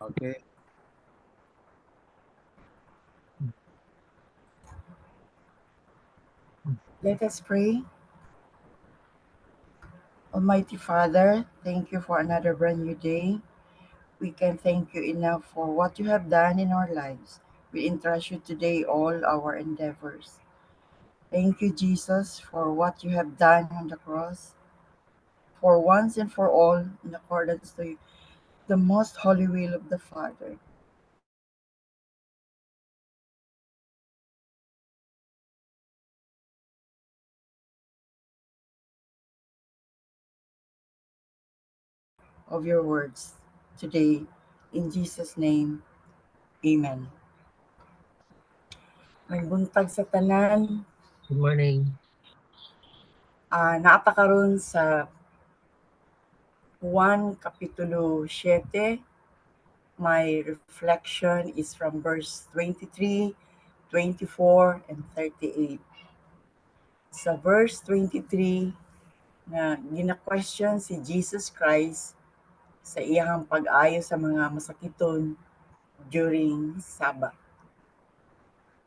Okay. Let us pray. Almighty Father, thank you for another brand new day. We can thank you enough for what you have done in our lives. We entrust you today all our endeavors. Thank you, Jesus, for what you have done on the cross, for once and for all, in accordance to the most holy will of the Father. Of your words today. In Jesus' name, Amen. May buntag sa tanan, Good morning. naata karon sa Juan Kapitulo 7. My reflection is from verse 23, 24, and 38. Sa verse 23, na gina-question si Jesus Christ sa iyang pag-ayo sa mga masakiton during Sabbath.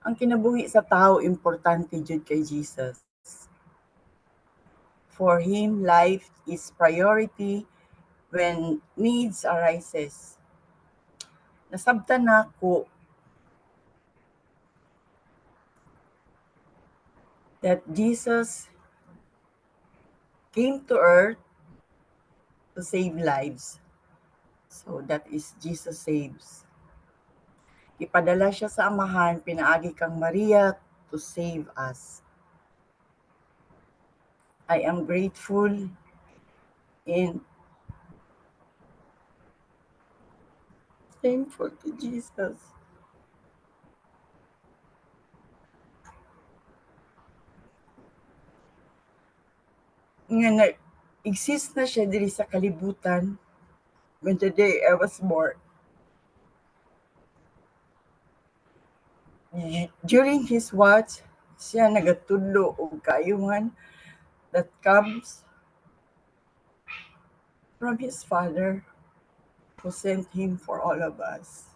Ang kinabuhi sa tao importante jud kay Jesus. For him, life is priority when needs arises. Nasabtan nako that Jesus came to earth to save lives. So that is Jesus saves. Ipadala siya sa amahan, pinaagi kang Maria to save us. I am grateful and thankful to Jesus. Nga exist na siya diri sa kalibutan when the day I was born. During his watch, siya nagatudlo og kaayuhan that comes from his Father who sent him for all of us.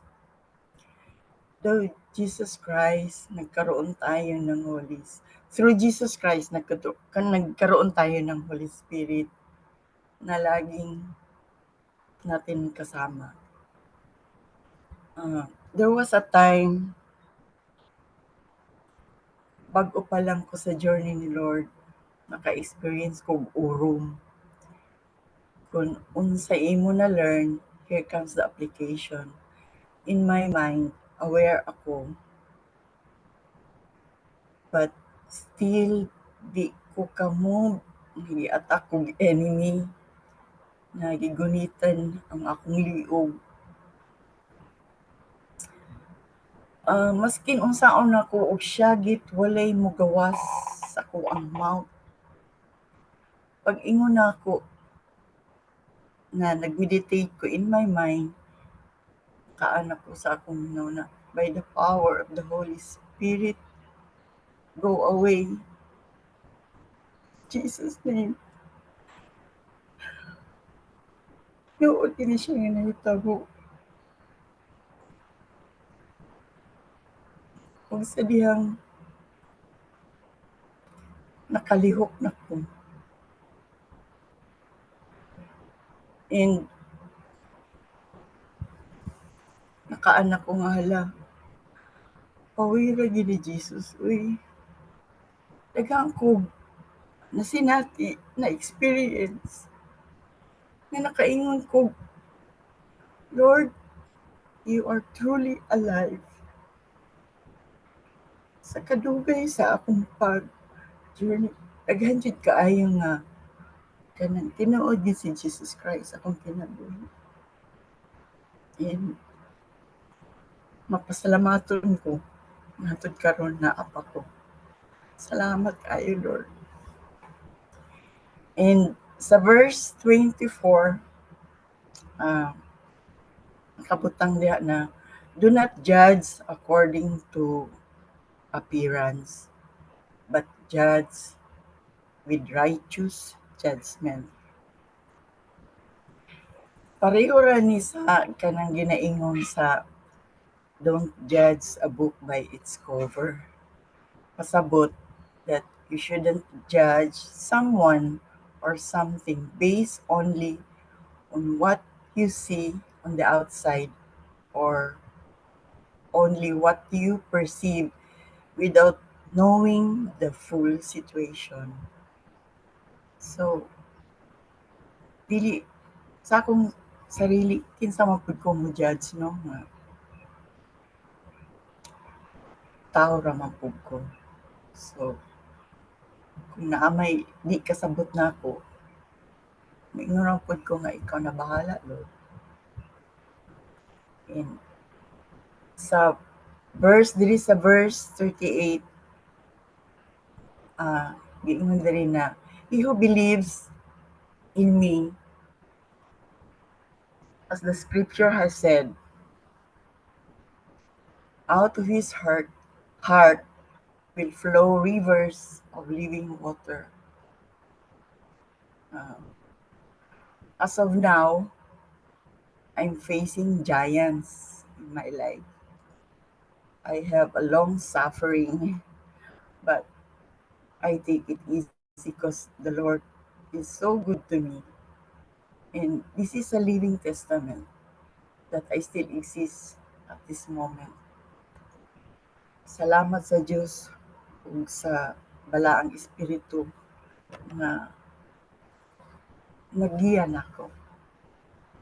Though Jesus Christ, nagkaroon tayo ng through Jesus Christ, nagkaroon tayo ng Holy Spirit na laging natin kasama. There was a time, bago pa lang ko sa journey ni Lord, naka-experience ko urom. Kung unsa imo na learn, here comes the application. In my mind, aware ako, but still di ko kamo gi-attack kog enemy na gigunitan ang akong liog. Maskin unsaon ako og syagit walay mogawas sa kuang mouth. Pag-ingon nako na nag-meditate ko in my mind, kaan ako sa akong na by the power of the Holy Spirit, go away. Jesus name. Noon ini siya nga nahitabo. Kung sa dihang nakalihok na ko. And nakaanak ko nga hala. Pawira gini Jesus. Uy, daghang ko na sinati, na experience. Na nakaingon ko, Lord, you are truly alive. Sa kadugay sa akong pag-journey, daghan jud kaayo nga kanang tinuod gid si Jesus Christ akong kinabuhi. And mapasalamaton ko natud karon na apa ko. Salamat kayo, Lord. And sa verse 24, uh, kabutang diha na, do not judge according to appearance, but judge with righteous judgment. Pareho ra ni sa kanang ginaingon sa don't judge a book by its cover. Pasabot that you shouldn't judge someone or something based only on what you see on the outside or only what you perceive without knowing the full situation. So, dili sa akong sarili kinsa man pud ko mo judge no nga tao ra man pud ko. So, kung naamay di kasabot nako, maingon ra pud ko nga ikaw na bahala Lord. And sa verse 38, giingon diri na, he who believes in me, as the scripture has said, out of his heart will flow rivers of living water. Uh, as of now, I'm facing giants in my life. I have a long suffering, but I take it easy because the Lord is so good to me. And this is a living testament that I still exist at this moment. Salamat sa Diyos ug sa balaang espiritu na nagiya nako.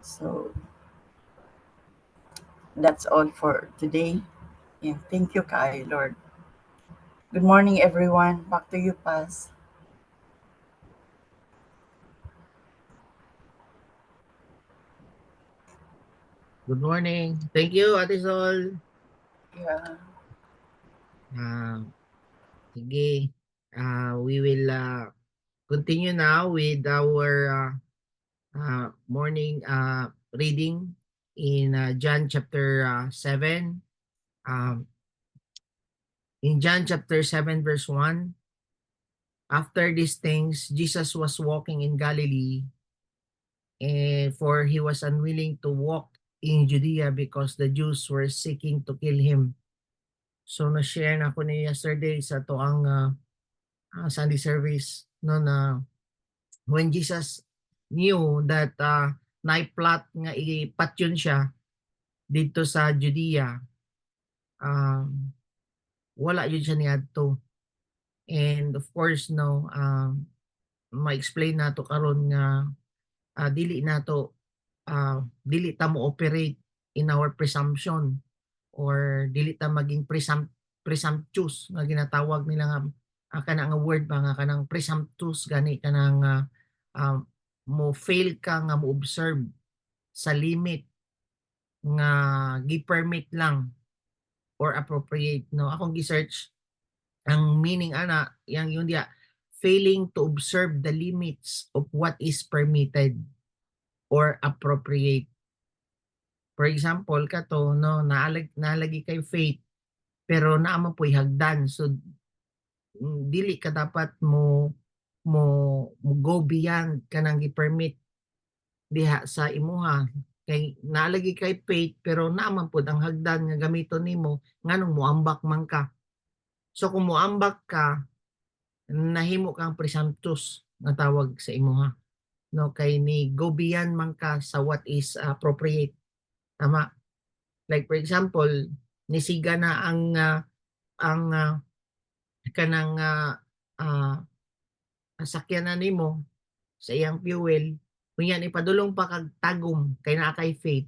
So that's all for today. And thank you kaayo, Lord. Good morning, everyone. Back to you, Paz. Good morning. Thank you, Ate Sol. Yeah. Ah, sige. We will continue now with our morning reading in John chapter 7. Um, in John chapter 7 verse 1, after these things, Jesus was walking in Galilee, and for he was unwilling to walk in Judea because the Jews were seeking to kill him. So na-share na ko ni yesterday sa to ang Sunday service no na when Jesus knew that naiplot nga ipatyon siya dito sa Judea, um, wala yun siya niadto. And of course no, ma-explain nato karon nga dili ta mo operate in our presumption or dili ta maging presumptuous nga ginatawag nila nga kana nga word ba nga kanang presumptuous gani kanang mo fail ka nga mo observe sa limit nga gi-permit lang or appropriate no akong gi-search ang meaning ana yang yun dia failing to observe the limits of what is permitted or appropriate. For example kato no naalagi kay faith pero naa man po'y hagdan so dili ka dapat mo mo go beyond kanang gi-permit diha sa imuha kay naalagi kay faith pero naman pud ang hagdan nga gamiton nimo nganong moambak man ka. So kung moambak ka nahimo kang presumptuous nga tawag sa imuha no kay ni go beyond man ka sa what is appropriate. Tama. Like for example, nisiga na ang kanang ah, sakyanan nimo sa iyang fuel kunya ipadulong pa kag tagom kay naa kay faith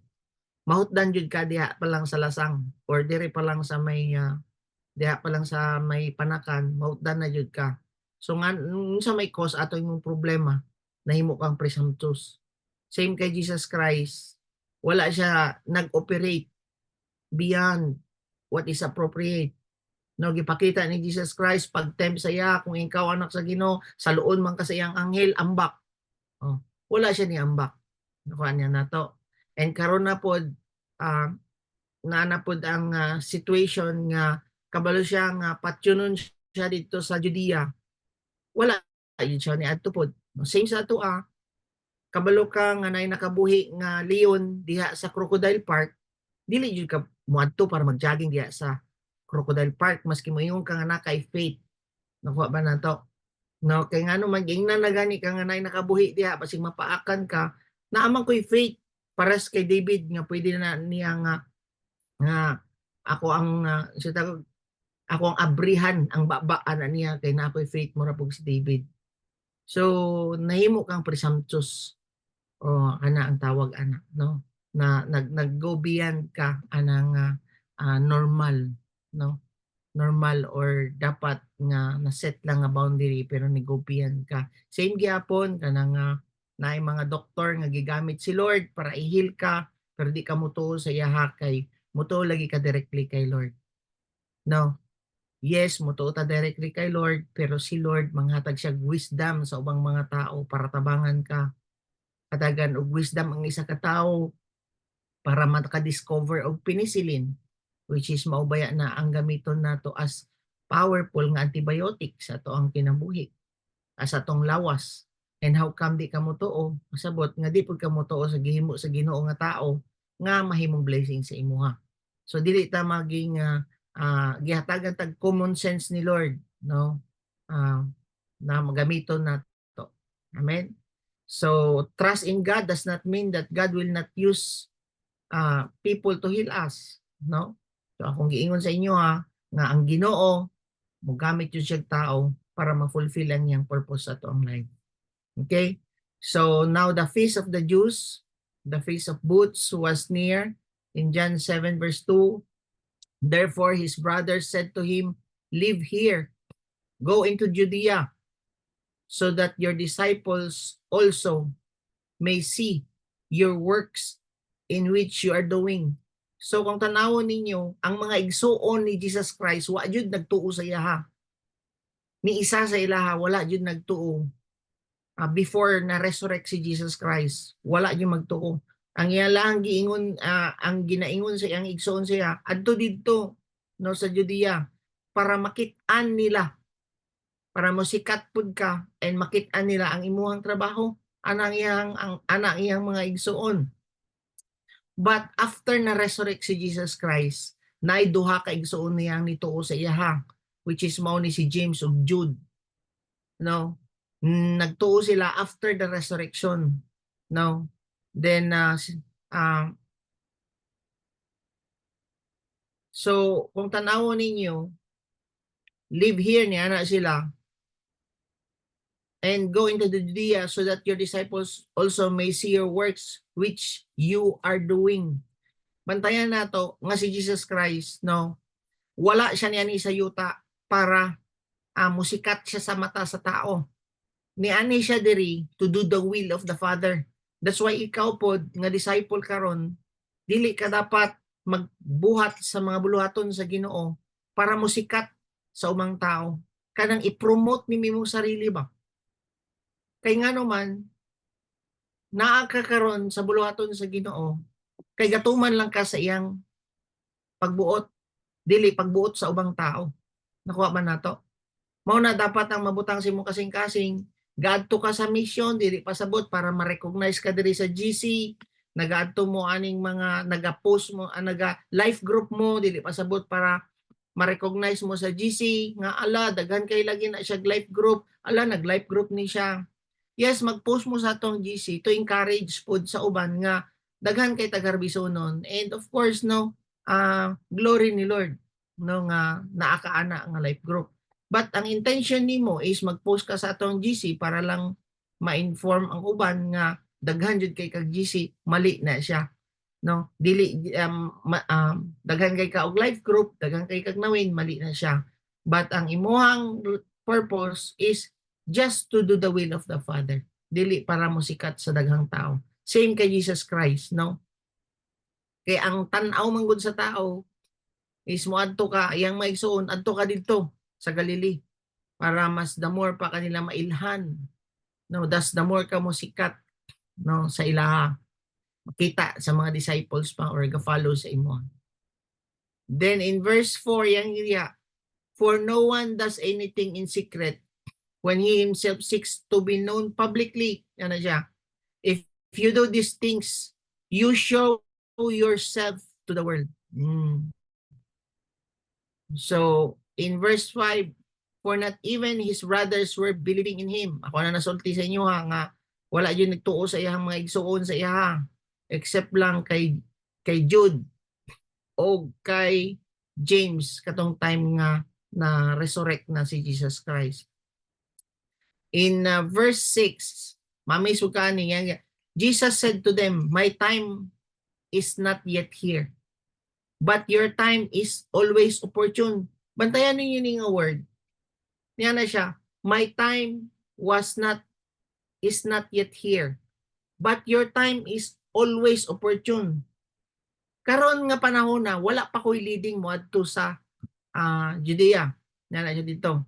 mahutdan jud ka diha pa lang sa lasang or dire pa lang sa may diha pa lang sa may panakan mahutdan na jud ka. So nga sa may cause ato imong problema nahimo kang presumptuous. Same kay Jesus Christ. Wala siya nag-operate beyond what is appropriate. No, gipakita ni Jesus Christ pag tempt sa iya kung ikaw anak sa Ginoo, saluon man ka sa iyang anghel ambak. Oh, wala siya ni ambak. Nakuha niya nato. And karon na pod uh, na pod ang situation nga kabalo siya nga patyonon siya dito sa Judea. Wala yun siya ni adto pod. Same sa ato kabalo ka nga nay nakabuhi nga leon diha sa Crocodile Park, dili jud ka moadto para mag-jogging diha sa Crocodile Park maski moingon ka nga na kay faith. Nakuha ba nato? No, kay ngano man giingnan na gani ka nga nay nakabuhi diha basig mapaakan ka, naamang ko'y faith pares kay David nga pwede na niya nga ako ang siya tawag, ako ang abrihan ang babaan niya kay na ako'y faith mo ra pug si David. So nahimo kang presumptuous o ana ang tawag ana no, na nag-go beyond ka anang normal no, normal or dapat nga na-set lang nga boundary pero ni-go beyond ka. Same gyapon kanang naay mga doktor nga gigamit si Lord para i-heal ka pero di ka motuo sa iyaha kay motuo lagi ka directly kay Lord. No. Yes, motuo ta directly kay Lord pero si Lord manghatag siya wisdom sa ubang mga tao para tabangan ka. Katagan og wisdom ang isa ka tawo para maka-discover og penicillin, which is maubaya na ang gamiton nato as powerful nga antibiotic sa ato ang kinabuhi, as atong lawas. And how come di ka motuo? Masabot nga di pud ka motuo sa gihimo sa Ginoo nga tao nga mahimong blessing sa imuha. So dili ta maging gihatagan tag common sense ni Lord no, na magamiton nato. Amen. So trust in God does not mean that God will not use people to heal us, no? So akong giingon sa inyo nga ang Ginoo mogamit yun siya tao para ma-fulfill ang iyang purpose sa ato ang life. Okay? So now the feast of the Jews, the feast of booths was near in John 7 verse 2. Therefore his brothers said to him, "Live here, go into Judea, so that your disciples also may see your works in which you are doing." So kung tanawon ninyo, ang mga igsuon ni Jesus Christ, wa jud nagtuo sa iyaha. Ni isa sa ilaha, wala jud nagtuo. Before na resurrect si Jesus Christ, wala jud magtuo. Ang iya lang giingon, ang ginaingon sa iyang igsuon siya, adto didto no sa Judea para makit-an nila, para mosikat pud ka and makit-an nila ang imuhang trabaho, anang iyang mga igsuon. But after na-resurrect si Jesus Christ, naay duha ka igsuon niyang nituo sa iyaha, which is mao ni si James ug Jude. No? Nagtuo sila after the resurrection. No? Then so kung tanawon ninyo, live here niya na sila and go into the Judea so that your disciples also may see your works which you are doing. Bantayan nato nga si Jesus Christ, no, wala siya niya ni sa yuta para musikat siya sa mata sa tao. Niani siya diri to do the will of the Father. That's why ikaw pod nga disciple karon, dili ka dapat magbuhat sa mga buluhaton sa Ginoo para musikat sa umang tao. Kanang i-promote ni mimong sarili ba? Kay ngano man naa ka karon sa buluhaton sa Ginoo, kay gatuman lang ka sa iyang pagbuot, dili pagbuot sa ubang tao. Nakuha man nato? Mao na dapat ang mabutang si mo kasing-kasing, gaadto ka sa mission, dili pasabot para ma-recognize ka diri sa GC, nagaadto mo aning mga naga-post mo, naga-life group mo, dili pasabot para ma-recognize mo sa GC, nga ala, daghan kay lagi na siya life group, ala, nag-life group ni siya. Yes, mag-post mo sa atong GC to encourage pod sa uban nga daghan kay tagarbisonon. And of course, no, glory ni Lord, no, nga naakaana nga life group. But ang intention nimo is mag-post ka sa atong GC para lang ma-inform ang uban nga daghan jud kay kag GC, mali na siya. No, dili daghan kay ka og life group, daghan kay kag nawin, mali na siya. But ang imuhang purpose is just to do the will of the Father. Dili para mo sikat sa daghang tao. Same kay Jesus Christ, no? Kay ang tan-aw man gud sa tao is moadto ka, iyang maigsuon, adto ka didto sa Galilee para mas the more pa kanila mailhan. No, thus the more ka mo sikat, no, sa ilaha. Makita sa mga disciples pa or ga-follow sa imo. Then in verse 4 yang iya, for no one does anything in secret when he himself seeks to be known publicly. Ano siya? If you do these things, you show yourself to the world. So, in verse 5, for not even his brothers were believing in him. Ako na nasulti sa inyo ha, nga wala yun nagtuo sa iyang mga igsuon sa iya ha, except lang kay Jude o kay James katong time nga na resurrect na si Jesus Christ. In verse 6, mamisukani yan, Jesus said to them, my time is not yet here, but your time is always opportune. Bantayan ninyo yung word. Yan na siya. My time is not yet here, but your time is always opportune. Karon nga panahon na wala pa ko'y leading mo adto sa Judea. Yan na siya dito.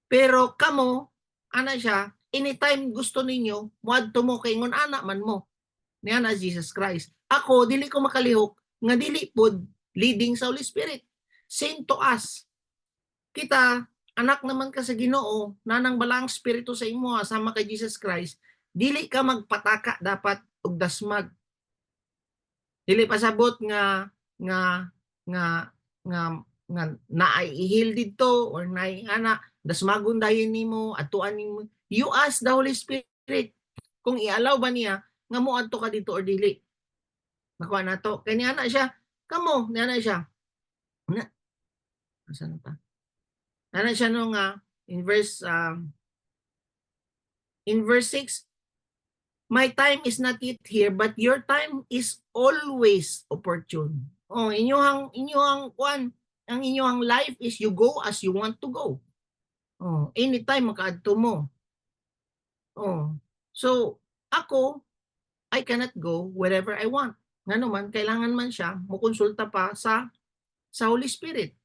Pero kamo, ana siya, anytime gusto ninyo, muadto mo kay ngon ana man mo. Yan na Jesus Christ. Ako dili ko makalihok nga dili pod leading sa Holy Spirit. Same to us. Kita anak naman ka sa Ginoo, nanang balang spirito sa imo sama kay Jesus Christ, dili ka magpataka dapat og dasmag. Dili pasabot nga naay-ihil didto or naay ana dasmagon dayon nimo atuan nimo. You ask the Holy Spirit kung i-allow ba niya nga moadto ka dito or dili. Nakuha na to. Kanya na siya. Kamo, na siya. Asan ta? Ano siya nung in verse 6, my time is not yet here, but your time is always opportune. Oh, inyong kwan, ang inyong life is you go as you want to go. Oh, anytime makaadto mo. Oh. So, ako I cannot go wherever I want. Ngano man kailangan man siya mokonsulta pa sa Holy Spirit.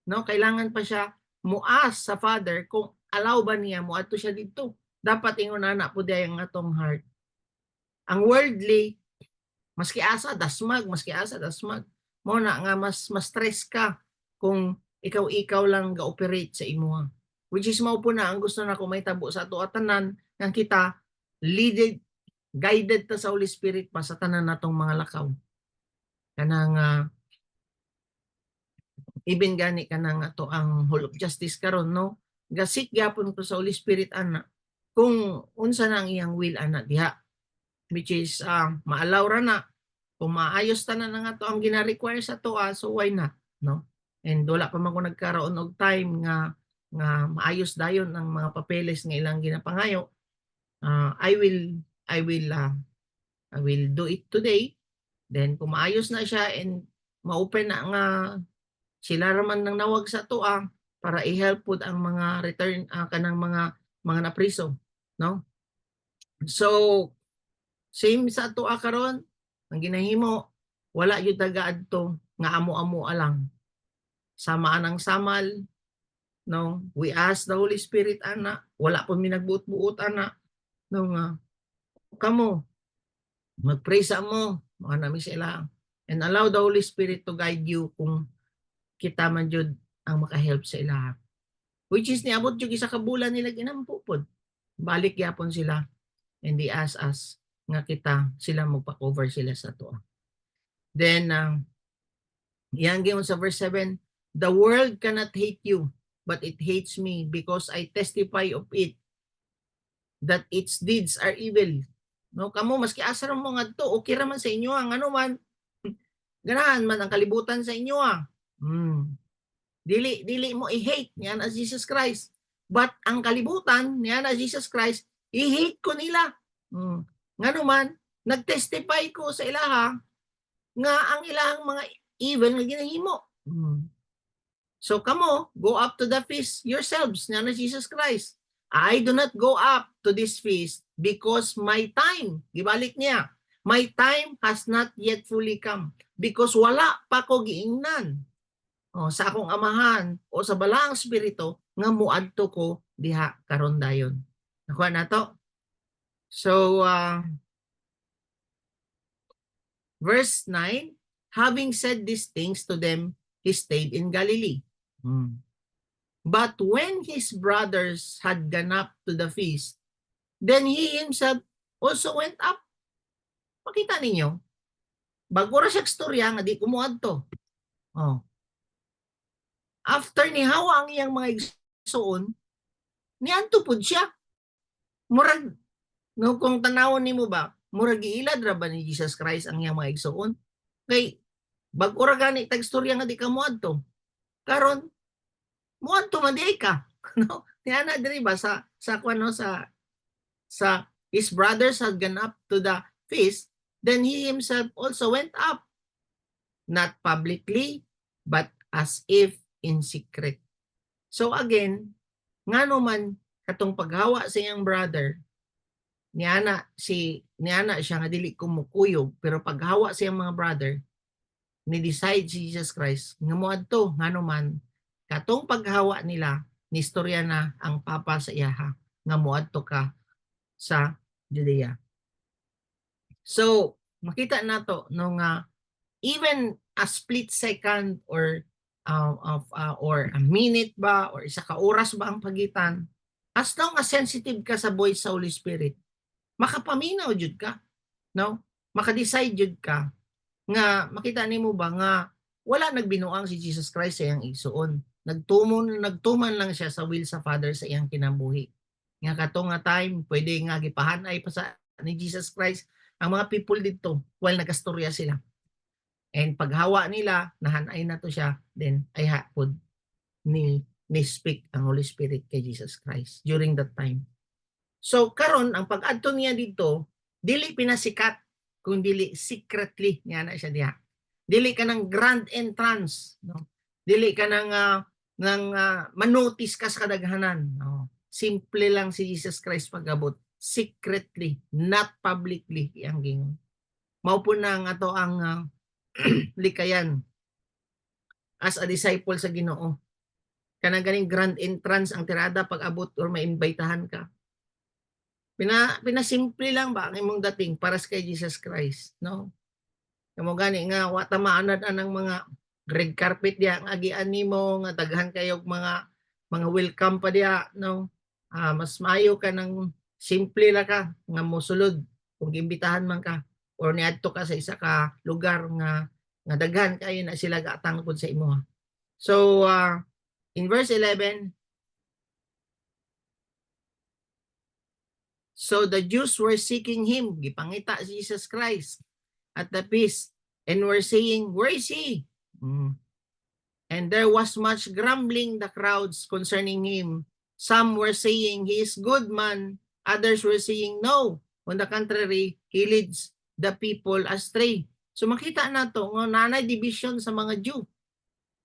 No, kailangan pa siya muas sa Father kung allow ba niya moadto siya dito. Dapat ingon ana po day ang atong heart. Ang worldly maski asa dasmag mo na nga mas stress ka kung ikaw lang ga-operate sa imo. Which is mao po na ang gusto nako may tabo sa ato atanan nga kita guided ta sa Holy Spirit pa sa tanan natong mga lakaw. Kanang even gani kanang ato ang Hall of Justice karon no. Gasik gyapon ko sa Holy Spirit ana kung unsa na ang iyang will ana diha, which is maalaw ra na kung maayos tanan nga to ang gina-require sa to so why not, no? And wala pa man ko nagkaroon og time nga maayos dayon ang mga papeles nga ilang ginapangayo. I will do it today. Then kung maayos na siya and ma-open na nga sila raman nang nawag sa to para i-help pud ang mga return kanang mga napriso, no? So same sa to karon ang ginahimo wala gyud tagaadto nga amo-amo lang. Samaan ang samal, no? We ask the Holy Spirit ana, wala po mi nagbuot-buot ana, no nga kamo mag-pray sa mo, mga nami sila and allow the Holy Spirit to guide you kung kita man jud ang maka-help sa ila. Which is niabot jud isa ka bulan nila ginampupod. Balik gyapon sila and they ask us nga kita sila magpa-cover sila sa to. Then yan gyud sa verse 7, the world cannot hate you, but it hates me because I testify of it that its deeds are evil. No, kamo maski asa mo ngadto okay ra man sa inyo ang ano man ganahan man ang kalibutan sa inyo Dili mo i-hate niya na Jesus Christ. But ang kalibutan niya na Jesus Christ, i-hate ko nila. Nga naman, nag-testify ko sa ilaha nga ang ilahang mga evil nga ginahimo. So kamo, go up to the feast yourselves niya na Jesus Christ. I do not go up to this feast because my time, gibalik niya, my time has not yet fully come because wala pa ko giingnan sa akong amahan o sa balaang spirito nga muadto ko diha karon dayon. Nakuha na to. So verse 9, having said these things to them, he stayed in Galilee. But when his brothers had gone up to the feast, then he himself also went up. Makita ninyo, bago ra siya istorya nga di ko moadto. Oh. After ni Hawa ang iyang mga igsuon, niadto pud siya. Murag no kung tanawon nimo ba, murag giilad ra ba ni Jesus Christ ang iyang mga igsuon? Kay bago ra gani tag istorya nga di ka moadto. Karon moadto man di ka. No? Niana diri ba sa kuno sa his brothers had gone up to the feast, then he himself also went up, not publicly, but as if in secret. So again, ngano man katong paghawa sa iyang brother, niana siya nga dili kumukuyog, pero paghawa sa iyang mga brother, ni decide si Jesus Christ nga moadto ngano man katong paghawa nila ni istorya na ang papa sa iyaha nga moadto ka sa Judea. So, makita nato no nga even a split second or a minute ba or isa ka oras ba ang pagitan, as long as sensitive ka sa voice sa Holy Spirit, makapaminaw jud ka, no? Maka-decide jud ka nga makita nimo ba nga wala nagbinuang si Jesus Christ sa iyang igsuon. Nagtuman lang siya sa will sa Father sa iyang kinabuhi. Nga katong nga time pwede nga gipahanay pa sa ni Jesus Christ ang mga people dito while nagastorya sila. And paghawa nila, nahanay na to siya, then ay hapod ni speak ang Holy Spirit kay Jesus Christ during that time. So karon ang pag-adto niya dito, dili pinasikat kung dili secretly niya na siya diha. Dili ka ng grand entrance, no? Dili ka ng manotice ka sa kadaghanan, no? Simple lang si Jesus Christ pag-abot, secretly, not publicly ang gingon. Mao po na ang ato ang likayan as a disciple sa Ginoo. Kanang ganing grand entrance ang tirada pag-abot or maimbitahan ka. Pinasimple lang ba ang imong dating para sa kay Jesus Christ, no? Kamo gani nga wa ta maanad anang mga red carpet diha nga agian nimo nga daghan kayo mga welcome pa diha, no? Mas maayo ka ng simple la ka nga mosulod kung imbitahan man ka or niadto ka sa isa ka lugar nga daghan kayo na sila gatang pud sa imo. So in verse 11, so the Jews were seeking him, gipangita si Jesus Christ at the feast, and were saying, where is he? And there was much grumbling the crowds concerning him. Some were saying, he is good man. Others were saying, no. On the contrary, he leads the people astray. So makita na to nga nanay division sa mga Jew,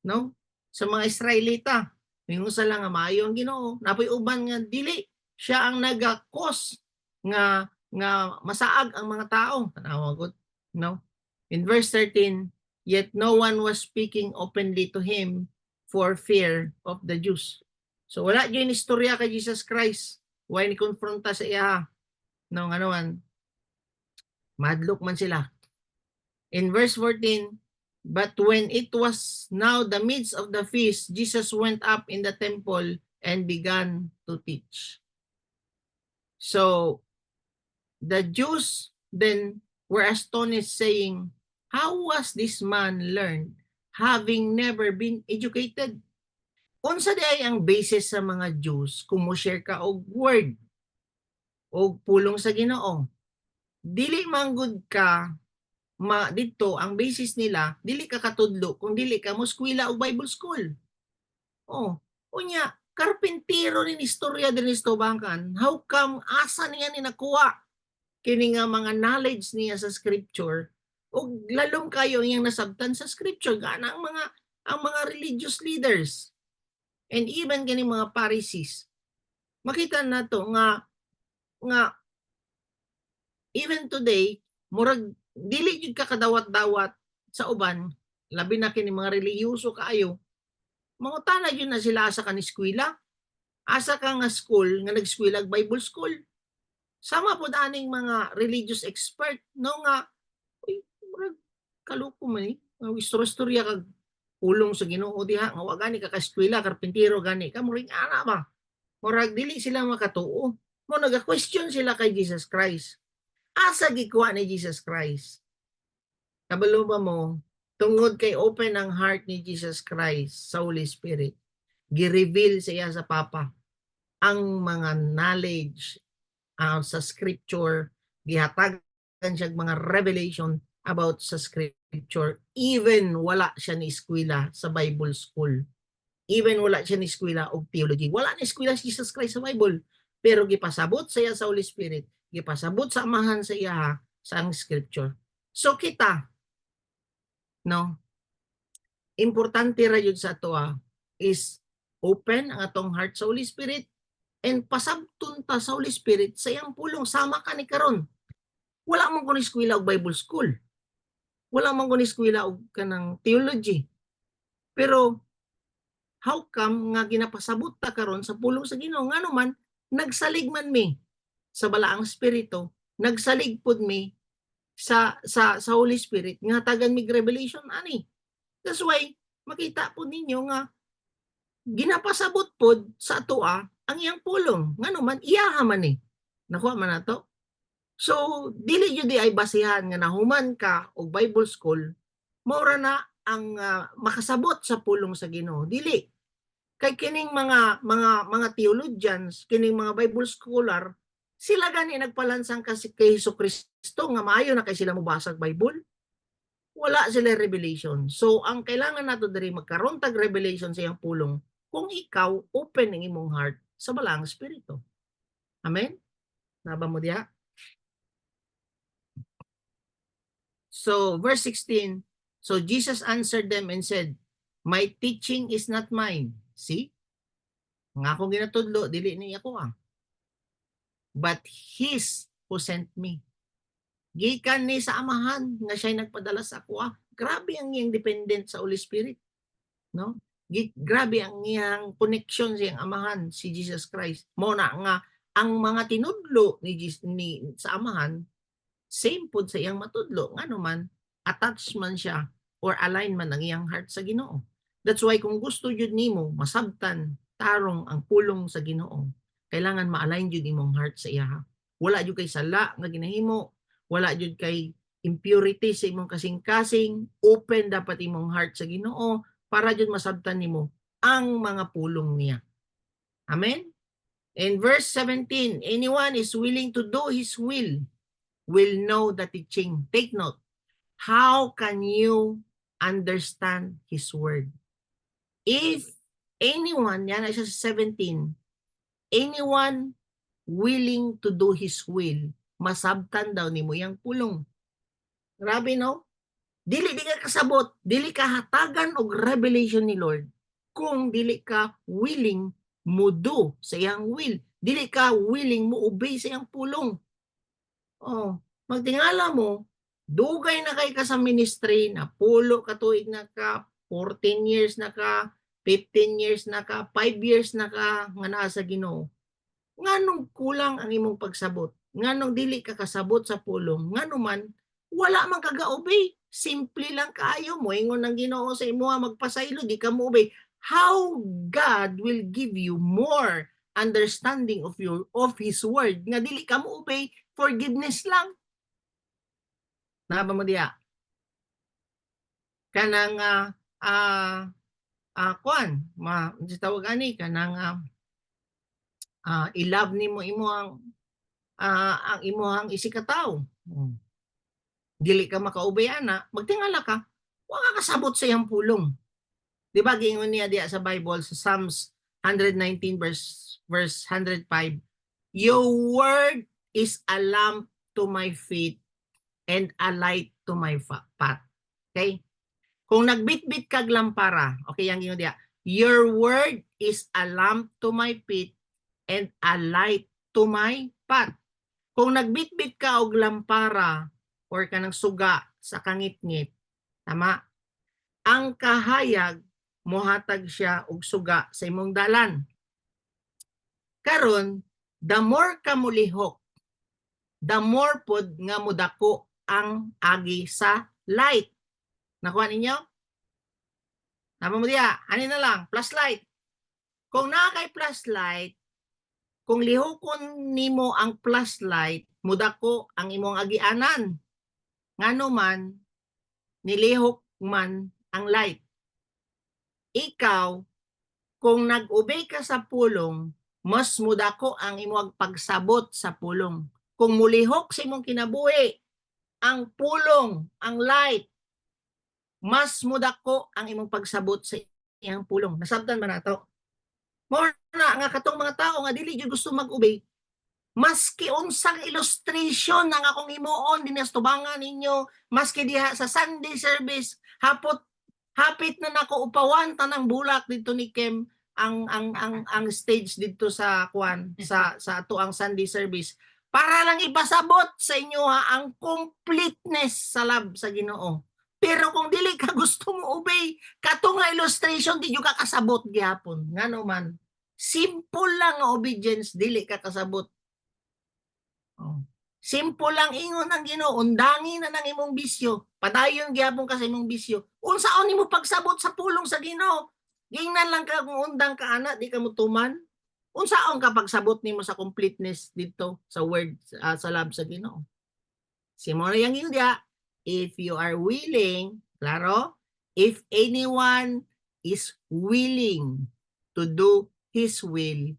no? Sa mga Israelita. Mingon sa lang nga maayo ang Ginoo, napoy uban nga dili siya ang naga-cause nga masaag ang mga tao. Tanawa gud, no? In verse 13, yet no one was speaking openly to him for fear of the Jews. So wala gyud istorya kay Jesus Christ. Why ni konfronta sa iya? No, ano man, madlok man sila. In verse 14, but when it was now the midst of the feast, Jesus went up in the temple and began to teach. So the Jews then were astonished, saying, how was this man learned, having never been educated? Unsa di ay ang basis sa mga Jews kung mo share ka og word o pulong sa Ginoo? Dili manggod ka dito ang basis nila, dili ka katudlo kung dili ka mo eskwela o Bible school. Oh, unya karpentero ni istorya din istobankan. How come asa niya ni nakuha kini nga mga knowledge niya sa scripture o lalong kayo yang nasabtan sa scripture gana ang mga religious leaders and even kini mga Pharisees. Makita nato nga even today murag dili jud ka kadawat-dawat sa uban labi na kini mga relihiyoso kaayo. Mangutana jud na sila asa ka ni eskwela, asa ka nga school nga nag-eskwela Bible school. Sama po aning mga religious expert no nga uy, murag kaluko man istorya kag pulong sa Ginoo diha nga wa gani ka eskwela karpentero gani ka murag ana ba. Murag dili sila makatuo. Mo naga-question sila kay Jesus Christ. Asa gikuha ni Jesus Christ? Kabalo ba mo, tungod kay open ang heart ni Jesus Christ sa Holy Spirit, gi-reveal siya sa Papa ang mga knowledge sa scripture, gihatagan siya mga revelation about sa scripture, even wala siya ni eskwela sa Bible school. Even wala siya ni eskwela og theology. Wala ni eskwela si Jesus Christ sa Bible. Pero gipasabot sa iya sa Holy Spirit, gipasabot sa amahan sa iya sa ang scripture. So kita, no, importante ra yun sa ato is open ang atong heart sa Holy Spirit and pasabton ta sa Holy Spirit sa iyang pulong. Sama ka ni karon. Wala man ko ni eskwela og Bible school. Wala man ko ni eskwela og kanang theology. Pero how come nga ginapasabot ta karon sa pulong sa Ginoo? Ngano man nagsalig man mi sa balaang espiritu, nagsalig pud mi sa Holy Spirit nga tagan mig revelation ani. That's why makita po ninyo nga ginapasabot pod sa atoa ang iyang pulong. Ngano man iyaha man ni. Nakuha man nato. So dili jud di ay basihan nga nahuman ka og Bible school, maura na ang makasabot sa pulong sa Ginoo. Dili. Kay kining mga theologians, kining mga Bible scholar, sila gani nagpalansang kasi kay Hesukristo nga maayo na kay sila mobasag Bible. Wala sila revelation. So ang kailangan nato diri magkaron tag revelation sa iyang pulong kung ikaw open ang imong heart sa balaang espiritu. Amen? Naba mo diha? So verse 16, so Jesus answered them and said, my teaching is not mine. See? Nga akong ginatudlo, dili ni ako but His who sent me. Gikan ni sa amahan nga siya'y nagpadala sa ako Grabe ang iyang dependent sa Holy Spirit. No? Grabe ang iyang connection sa iyang amahan, si Jesus Christ. Muna nga, ang mga tinudlo sa amahan, same pod sa iyang matudlo. Nga naman, attached man siya or align man ang iyang heart sa Ginoo. That's why kung gusto jud nimo masabtan tarong ang pulong sa Ginoo, kailangan ma-align jud imong heart sa iya. Wala jud kay sala nga ginahimo, wala jud kay impurity sa imong kasing-kasing, open dapat imong heart sa Ginoo para jud masabtan nimo ang mga pulong niya. Amen? In verse 17, anyone is willing to do His will know the teaching. Take note, how can you understand His word? If anyone, yan na siya sa 17, anyone willing to do His will, masabtan daw nimo yang pulong. Grabe no? Dili di ka kasabot, dili ka hatagan og revelation ni Lord kung dili ka willing mo do sa iyang will. Dili ka willing mo obey sa iyang pulong. Oh, magtingala mo, dugay na kay ka sa ministry na pulo ka tuig na ka, 14 years na ka, 15 years na ka, 5 years na ka nga naa sa Ginoo. Nganong kulang ang imong pagsabot? Nganong dili ka kasabot sa pulong? Ngano man wala man kaga-obey. Simple lang kaayo mo ingon ng Ginoo sa imo magpasaylo di ka mo obey. How God will give you more understanding of His word nga dili ka mo obey, forgiveness lang. Naba mo diya? Kanang kuan, tawag ani kanang i-love nimo ang imuhang isikataw. Dili ka makaubay ana, magtingala ka, wa ka kasabot sa iyang pulong. Di ba giingon niya diya sa Bible sa Psalms 119 verse 105, your word is a lamp to my feet and a light to my path. Okay? Kung nagbitbit kag lampara, okay yang giingon diya, your word is a lamp to my feet and a light to my path. Kung nagbitbit ka og lampara or kanang suga sa kangitngit, tama? Ang kahayag mohatag siya og suga sa imong dalan. Karon, the more ka mulihok, the more pod nga mudako ang agi sa light. Nakuha ninyo? Tama mo diya, ani na lang, flashlight. Kung naa kay flashlight, kung lihokon nimo ang flashlight, mudako ang imong agianan. Ngano man nilihok man ang light. Ikaw kung nag-obey ka sa pulong, mas mudako ang imong pagsabot sa pulong. Kung mulihok sa imong kinabuhi ang pulong, ang light, mas mudako ang imong pagsabot sa iyang pulong. Nasabtan man nato. Mo na nga katong mga tao nga dili gyud gusto mag-obey, maski unsang illustration ang akong himuon dinhi sa tubangan ninyo, maski diha sa Sunday service, hapit na nako upawan tanang bulak dito ni Kim ang stage dito sa sa ato ang Sunday service para lang ipasabot sa inyo ang completeness sa love sa Ginoo. Pero kung dili ka gusto mo obey, kato nga illustration di ka kasabot gihapon. Ngano man, simple lang nga obedience, dili ka kasabot. Oh. Simple lang ingon ang Ginoo, undangin na nang imong bisyo. Padayon gyapon ka sa imong bisyo. Unsaon nimo pagsabot sa pulong sa Ginoo? Gingnan lang ka kung undang ka ana, di ka mutuman. Unsaon ka pagsabot nimo sa completeness dito sa word sa love sa Ginoo? Simon yang India, if you are willing, klaro, if anyone is willing to do his will,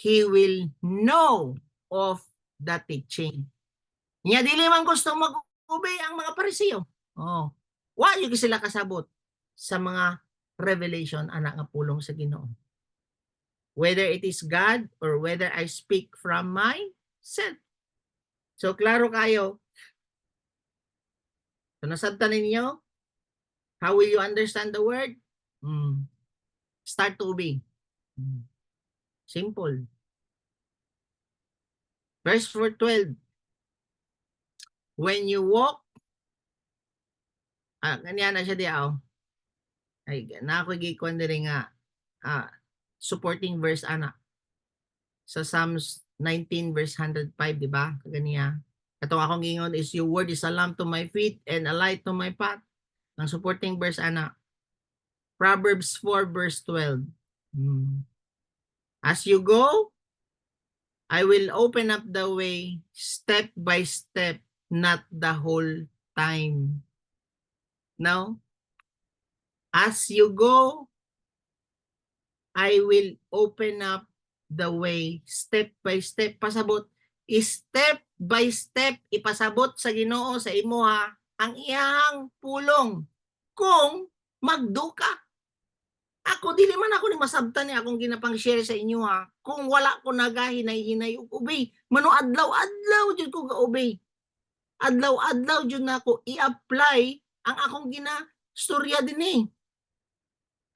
he will know of the teaching. Nya dili man gusto mag-obey ang mga Pariseo. Oh. Wa gyud sila kasabot sa mga revelation anak nga pulong sa Ginoo. Whether it is God or whether I speak from myself. So klaro kayo. So nasabtan ninyo? How will you understand the word? Start to obey. Simple. Verse 4:12. When you walk, ganyan na siya diaw. Ay, na ako gikuan diri nga supporting verse ana. Sa Psalms 19 verse 105, di ba? Kaganiya. Katong akong gingon is your word is a lamp to my feet and a light to my path. Ang supporting verse ana. Proverbs 4 verse 12. As you go, I will open up the way step by step, not the whole time. No? As you go, I will open up the way step by step. Pasabot, step by step, ipasabot sa Ginoo sa imuha ang iyang pulong kung magduka. Ako, dili man ako ni masabtan ni akong ginapang-share sa inyo kung wala ko nagahinay-hinay og obey. Mano adlaw-adlaw jud ko ga-obey. Adlaw-adlaw jud na ako i-apply ang akong ginastorya dinhi.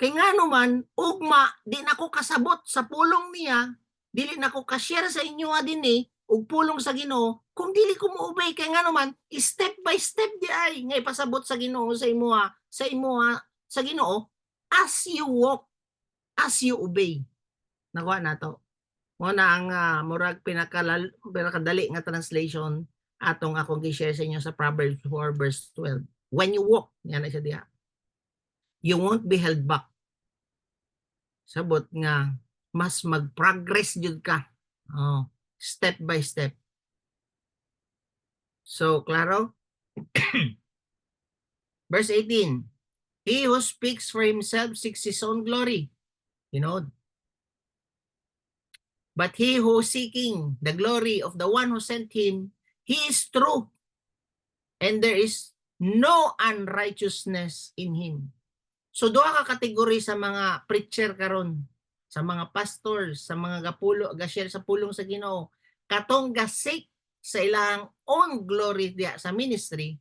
Kay ngano man, ugma, di na ko kasabot sa pulong niya, dili na ko ka-share sa inyo dinhi og pulong sa Ginoo, kung dili ko mo-obey kay ngano man, step by step di ay nga ipasabot sa Ginoo sa imuha sa Ginoo. As you walk, as you obey. Nakuha na to. Muna ang murag pinakadali nga translation atong akong gi-share sa inyo sa Proverbs 4 verse 12. When you walk, yan na siya diha. You won't be held back. Sabot nga, mas mag-progress jud ka. Oh, step by step. So, klaro? Verse 18. He who speaks for himself seeks his own glory. You know. But he who seeking the glory of the one who sent him, he is true. And there is no unrighteousness in him. So duha ka kategory sa mga preacher karon, sa mga pastors, sa mga ga-share sa pulong sa Ginoo, katong ga-seek sa ilang own glory diya sa ministry,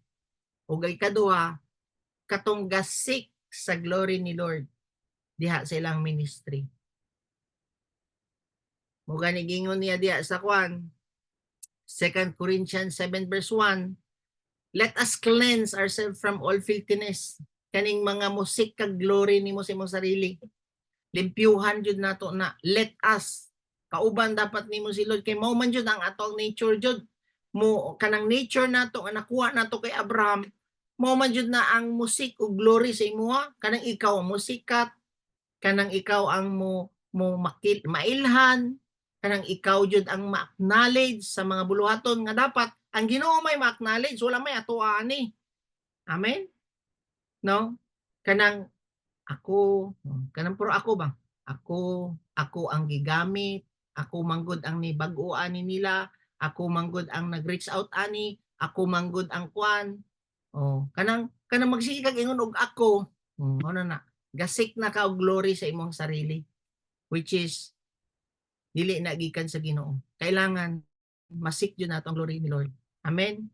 ug ikaduha katong ga-seek sa glory ni Lord diha sa ilang ministry. Mo gani gingon niya diha sa 2 Corinthians 7 verse 1, let us cleanse ourselves from all filthiness. Kaning mga musik kag glory nimo sa imong sarili. Limpyuhan jud nato na, let us. Kauban dapat nimo si Lord kay mao man jud ang atong nature jud. Mo kanang nature nato nga nakuha nato kay Abraham, mao man jud na ang musik ug glory sa imuha. Kanang ikaw ang musikat, kanang ikaw ang mo mailhan, kanang ikaw jud ang ma-acknowledge sa mga buluhaton nga dapat ang Ginoo may ma-acknowledge, wala may atuan ni. Amen? No? Kanang ako, kanang puro ako ba? Ako ang gigamit, ako manggod ang nibag-uan ni nila, ako manggod ang nag-reach out ani, ako manggod ang kwan. Oh, kanang magsige kag ingon og ako. Ano na, gasik na ka og glory sa imong sarili, which is dili na gikan sa Ginoo. Kailangan masik jud nato ang glory ni Lord. Amen.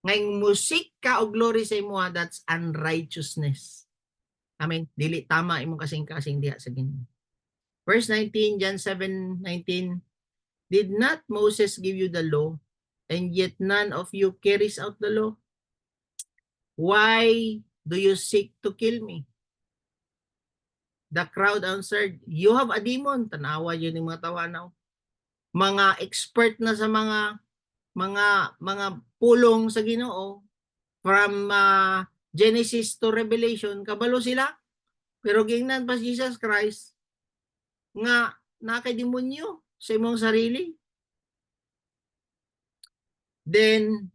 Ngayong musik ka og glory sa imo, that's unrighteousness. Amen. Dili tama imong kasing-kasing diha sa Ginoo. Verse 19, John 7:19, did not Moses give you the law, and yet none of you carries out the law? Why do you seek to kill me? The crowd answered, you have a demon. Tanawa yun yung mga tawanaw. Mga expert na sa mga pulong sa Ginoo, from Genesis to Revelation, kabalo sila. Pero gingnan pa Jesus Christ nga nakay demonyo sa imong sarili. Then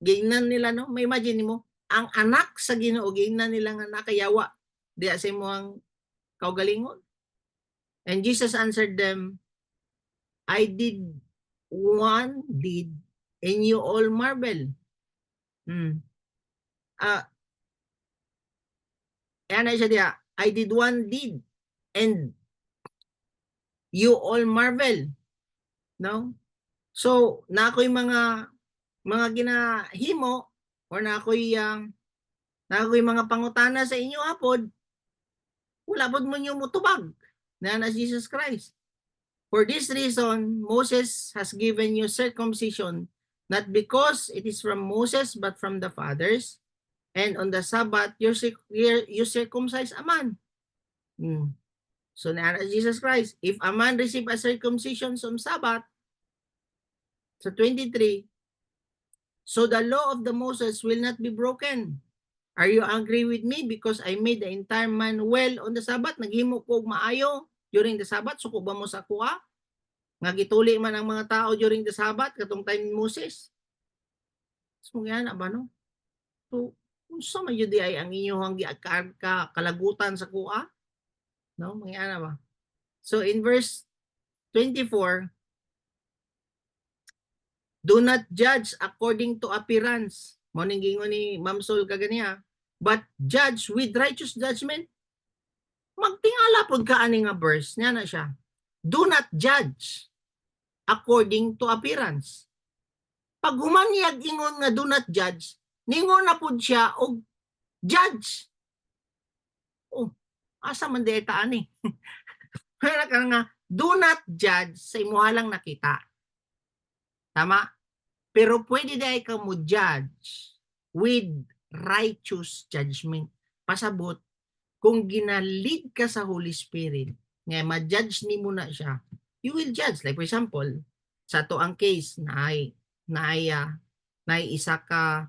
gingnan nila, no, may imagine mo ang anak sa Ginoo, gingnan nila nga nakayawa diya sa imong kaugalingon. And Jesus answered them, I did one deed and you all marvel. Ano siya diya, I did one deed and you all marvel. No? So, na ako'y mga ginahimo or na ako'y mga pangutana sa inyo apod, wala pod mo niyo mutubag na Jesus Christ. For this reason, Moses has given you circumcision, not because it is from Moses, but from the fathers. And on the Sabbath, you circumcise a man. So na Jesus Christ, if a man receive a circumcision on Sabbath, sa 23, so the law of the Moses will not be broken. Are you angry with me because I made the entire man well on the Sabbath? Naghimo ko og maayo during the Sabbath, suko ba mo sa kuha? Nga gituli man ang mga tao during the Sabbath katong time ni Moses. So nga ba no? So unsa man jud ay ang inyong kalagutan sa kuha? No, mga ba? So in verse 24, do not judge according to appearance. Mo ning gingon ni Ma'am Sol kaganiya, but judge with righteous judgment. Magtingala pod ka ani nga verse niya na siya. Do not judge according to appearance. Pag humanyag ingon nga do not judge, ningon na pod siya og judge. Oh, asa man di ta ani? Kaya ka nga do not judge sa imo lang nakita. Tama? Pero pwede dahil ka mo judge with righteous judgment. Pasabot, kung ginalid ka sa Holy Spirit, nga ma-judge ni mo na siya, you will judge. Like for example, sa to ang case na isa ka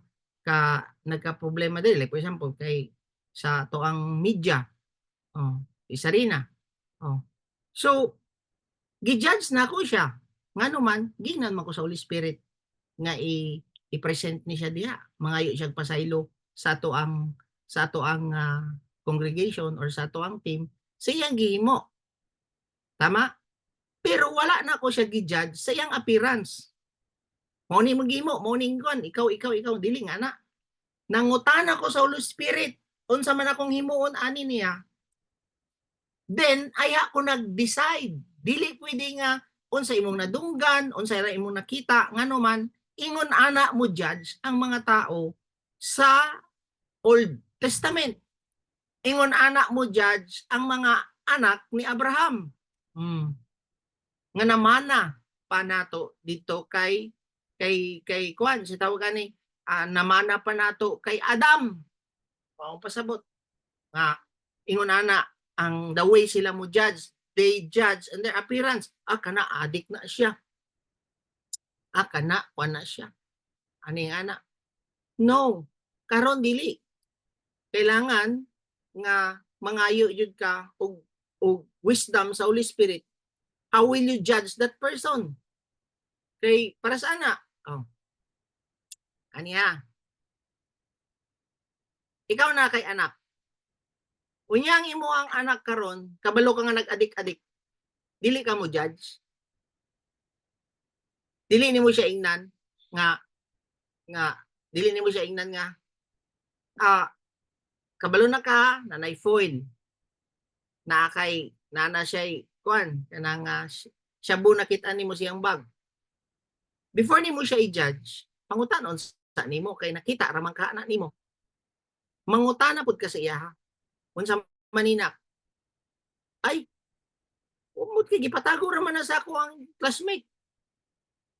nagka-problema din. Like for example, kay sa to ang media, isa rin na. So, gi-judge na ko siya. Nga naman, gingnan man ko sa Holy Spirit nga i-present ni siya diha. Mangayo siya pasaylo sa ato ang congregation or sa ato ang team, siyang gihimo. Tama? Pero wala na ko siya gi-judge sa iyang appearance. Mo ni magihimo, mo ning kon, ikaw dili nga na. Nangutana ko sa Holy Spirit unsa man akong himuon ani niya. Then aya ko nag-decide. Dili pwede nga unsa imong nadunggan, unsa ra imong nakita, ngano man ingon ana mo judge ang mga tao sa Old Testament. Ingon ana mo judge ang mga anak ni Abraham. Nga namana pa nato dito kay Kwan, si tawag ani namana pa nato kay Adam. Mao pasabot. Ingon ana ang the way sila mo judge, they judge on their appearance. Kana adik na siya. Kana na siya. Ani ana? No. Karon dili. Kailangan nga mangayo jud ka og wisdom sa Holy Spirit how will you judge that person? Kay para sa ana, aniya, ikaw na kay anak. Unya ang imo ang anak karon, kabalo ka nga nag-adik-adik, dili ka mo judge. Dili nimo siya ingnan nga dili nimo siya ingnan nga kabalo na ka nanay foil. Na kay nana siya'y kuan kanang shabu nakita nimo siyang bag. Before nimo siya i-judge, pangutanon sa nimo kay nakita ra man ka na nimo. Mangutana pud ka sa iya ha. Unsa manina? Ay, umot kay gipatago ra man na sa ako ang classmate.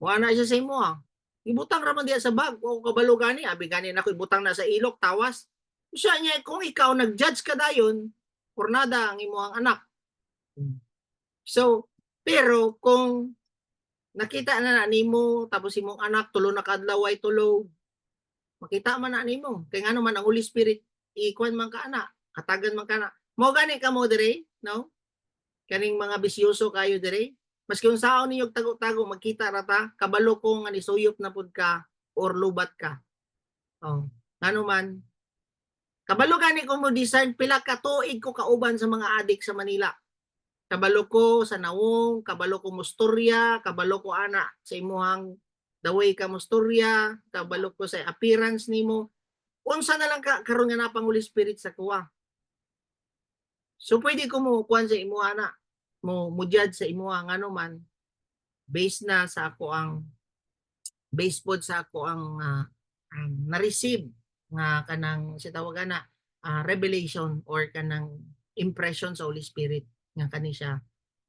Wa na siya sa imo ha. Ibutang ra man diya sa bag o kabalo gani, abi gani nako ibutang na sa ilok tawas. Usa niya kung ikaw nag-judge ka dayon, pornada ang imo ang anak. So, pero kung nakita na nimo tapos imong anak tulo na kadlaw ay tulog, makita man na nimo kay ngano man ang Holy Spirit ikuan man ka ana, katagan man ka na. Mao gani ka mo dire, no? Kaning mga bisyoso kayo dire. Maski unsaon ninyo tago-tago magkita ra ta, kabalo ko nga nisuyop na pud ka or lubat ka. Ngano man kabalo gani ko mo design pila ka tuig ko kauban sa mga adik sa Manila. Kabalo ko sa Naong, kabalo ko mustorya, kabalo ko ana sa imuhang the way ka mustorya, kabalo ko sa appearance nimo. Unsa na lang ka karon nga napang Holy Spirit sa kuwa. So pwede ko mo kuan sa imo ana, mo judge sa imo ang ano man based na sa ako ang based pod sa ako ang na-receive nga kanang si tawagan na revelation or kanang impression sa Holy Spirit nga kani siya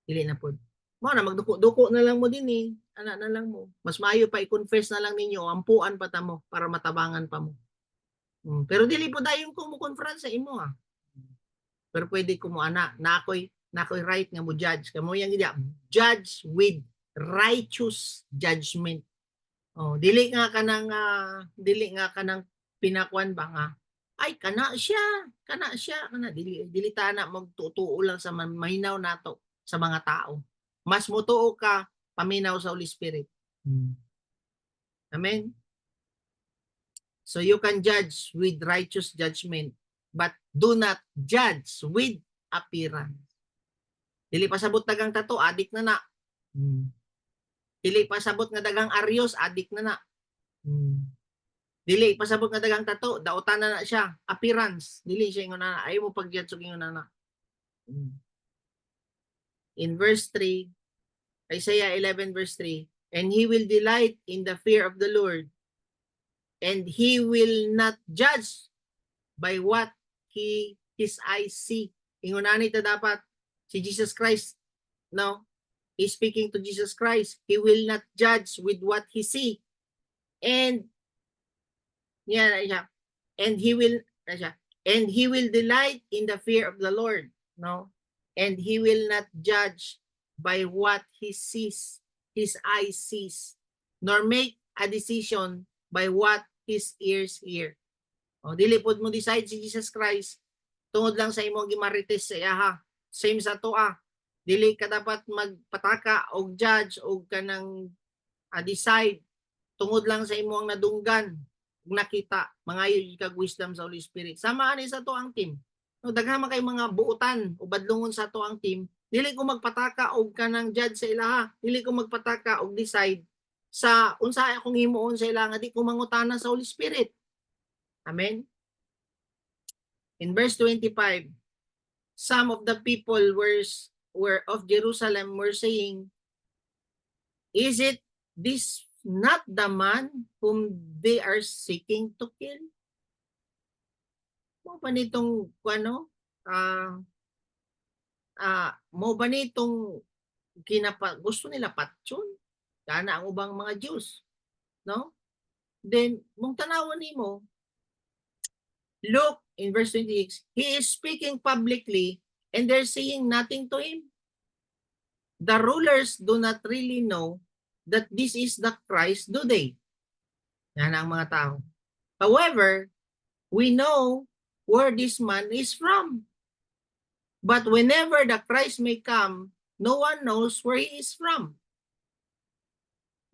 dili na pod mo na magduko-duko na lang mo din ana na lang mo mas maayo pa i-confess na lang ninyo ampuan pa ta mo para matabangan pa mo pero dili po dayon ko mo confront sa imo pero pwede ko mo ana na ako'y right nga mo judge kamo yang gid judge with righteous judgment dili nga kanang pinakuan ba nga ay kana siya dili ta na magtutuo lang sa mahinaw nato sa mga tao mas mutuo ka paminaw sa Holy Spirit amen so you can judge with righteous judgment but do not judge with appearance dili pasabot dagang tato adik na dili pasabot nga dagang aryos adik na dili pasabot nga dagang tato dautan na siya appearance dili siya ingon na ayo mo pag-judge ingon na in verse 3 Isaiah 11 verse 3 and he will delight in the fear of the Lord and he will not judge by what his eyes see ingon ani ta dapat si Jesus Christ no he's speaking to Jesus Christ he will not judge with what he see and and he will delight in the fear of the Lord no and he will not judge by what he sees his eyes sees nor make a decision by what his ears hear dili pod mo decide si Jesus Christ tungod lang sa imong gimarites sa iya same sa toa dili ka dapat magpataka og judge og kanang decide tungod lang sa imong nadunggan nakita mangayo kag wisdom sa Holy Spirit sama ani sa to ang team no daghan man kay mga buutan o badlongon sa to ang team dili ko magpataka og kanang judge sa ilaha dili ko magpataka og decide sa unsa akong himuon sa ilaha nga di ko mangutana sa Holy Spirit amen in verse 25 some of the people were of Jerusalem were saying is it this not the man whom they are seeking to kill. Mo ba nitong mo ba nitong gusto nila patyon? Kana ang ubang mga Jews, no? Then mong tanawon nimo look in verse 26, he is speaking publicly and they're saying nothing to him. The rulers do not really know that this is the Christ, do they? Yan ang mga tao. However, we know where this man is from. But whenever the Christ may come, no one knows where he is from.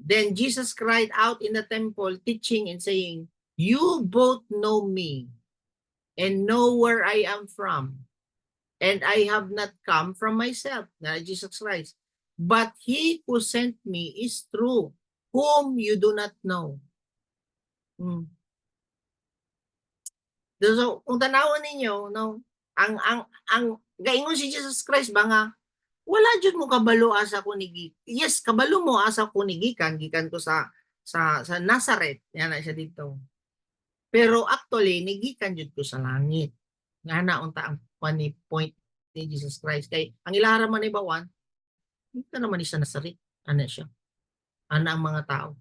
Then Jesus cried out in the temple, teaching and saying, you both know me and know where I am from. And I have not come from myself, na Jesus Christ. But he who sent me is true, whom you do not know. Hmm. So, kung tanawon ninyo, no, ang gaingon si Jesus Christ ba nga, wala jud mo kabalo asa ko ni yes, kabalo mo asa ko ni gikan ko sa Nazareth, yan na siya dito. Pero actually nigikan jud ko sa langit. Nga na unta ang funny point ni Jesus Christ kay ang ilahara man ni bawan, ito naman ni sa Nazareth, ana siya. Ana ang mga tao.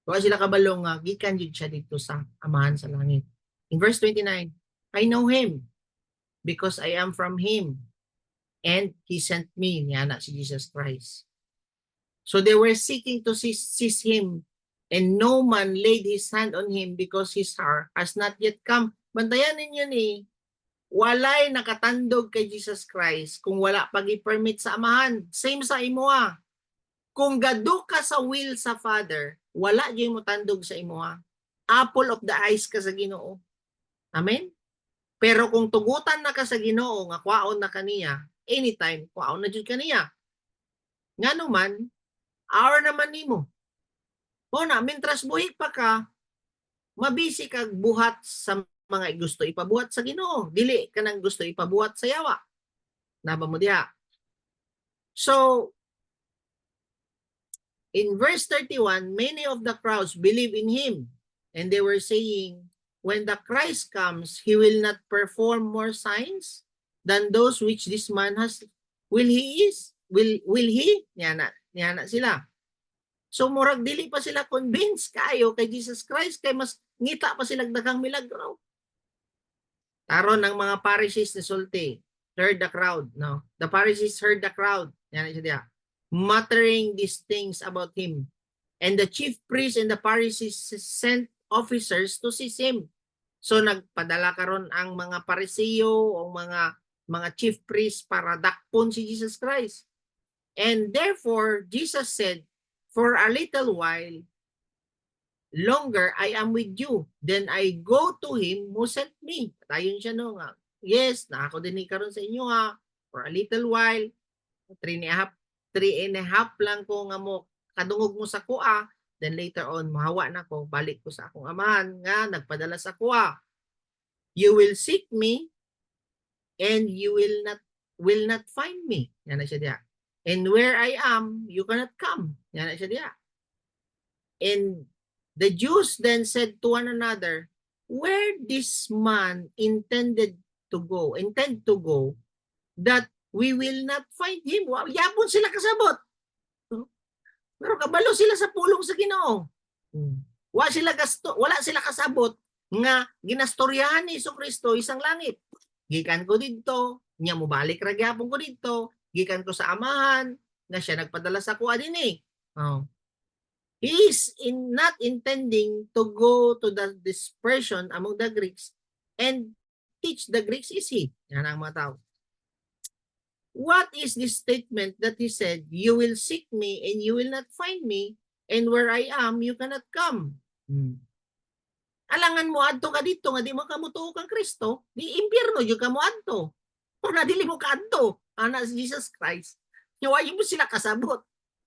Kaya sila kabalo nga gikan jud siya dito sa amahan sa langit. In verse 29, I know him because I am from him and he sent me, niya na si Jesus Christ. So they were seeking to seize him and no man laid his hand on him because his hour has not yet come. Bantayan ninyo ni, walay nakatandog kay Jesus Christ kung wala pag-permit sa amahan. Same sa imoa. Kung gado ka sa will sa Father, wala dyan mo tandog sa imoa. Apple of the eyes ka sa Ginoo. Amen? Pero kung tugutan na ka sa Ginoo, nga kwaon na kaniya, anytime, kwaon na dyan kaniya. Nga naman, hour naman nimo. O na, mintras buhi pa ka, mabisi kag buhat sa mga gusto ipabuhat sa Ginoo. Dili ka nang gusto ipabuhat sa yawa. Naba mo diha. So, in verse 31, many of the crowds believe in him. And they were saying, when the Christ comes, he will not perform more signs than those which this man has. Will he? Yan na sila. So murag dili pa sila convinced kayo kay Jesus Christ kay mas ngita pa sila daghang milagro. Taron ng mga Pharisees ni sulti, heard the crowd, no? The Pharisees heard the crowd, yan siya, muttering these things about him. And the chief priests and the Pharisees sent officers to seize him. So nagpadala karon ang mga Pariseo o mga chief priests para dakpon si Jesus Christ. And therefore Jesus said, for a little while longer I am with you, then I go to him who sent me. Tayon siya no nga. Yes, na ako din karon sa inyo ha. For a little while, 3.5 lang ko nga mo kadungog mo sa kuha. Then later on, mahawa na ko, balik ko sa akong amahan nga nagpadala sa kuha. You will seek me and you will not find me. Yan na siya diya. And where I am, you cannot come. Yan na siya diya. And the Jews then said to one another, where this man intend to go, that we will not find him. Yapon sila kasabot. Pero kabalo sila sa pulong sa Ginoo. Wala sila kasabot nga ginastoryahan ni Jesucristo isang langit. Gikan ko didto, nya mo balik ra gyapon ko didto, gikan ko sa amahan na siya nagpadala sa kuha dinhi. Oh. He is not intending to go to the dispersion among the Greeks and teach the Greeks, is he? Yan ang mga tao. What is this statement that he said, you will seek me and you will not find me, and where I am, you cannot come? Alangan mo adto ka dito, nga di mo kamutuo kang Kristo, di impyerno yung ka mo adto. O nadili mo ka adto, ana si Jesus Christ. Huwag mo sila kasabot.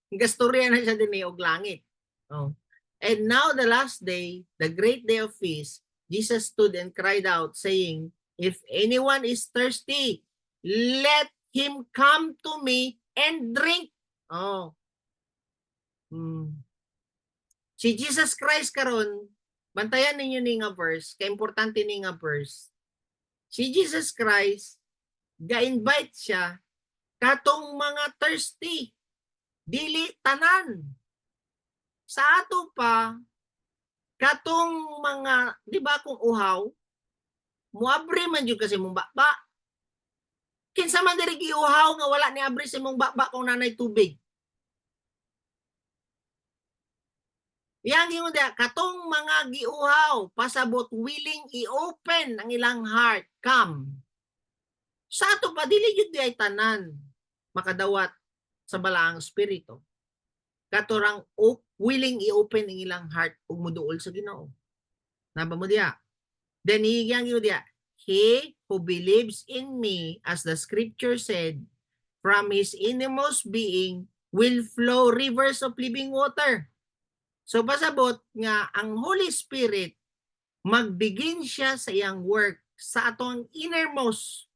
Gastorya na siya din og langit. Oh. And now the last day, the great day of feast, Jesus stood and cried out, saying, if anyone is thirsty, let him come to me and drink. Oh. Si Jesus Christ karon, bantayan ninyo ni nga verse, kay importante ni nga verse. Si Jesus Christ, ga-invite siya katong mga thirsty, dili tanan. Sa ato pa, katong mga, di ba kung uhaw, muabri man yun kasi mong bakba. Kinsa man diri giuhaw nga wala ni abri sa mong bakba kung nanay tubig. Yang yung katong mga giuhaw, pasabot willing i-open ang ilang heart, come. Sa ato pa, dili yun di ay tanan makadawat sa balaang espiritu. Katurang willing i-open ang ilang heart ug muduol sa Ginoo. Naba mo diya. Then higyan yun diya, he who believes in me, as the scripture said, from his innermost being will flow rivers of living water. So pasabot nga ang Holy Spirit magbigin siya sa iyang work sa atong innermost.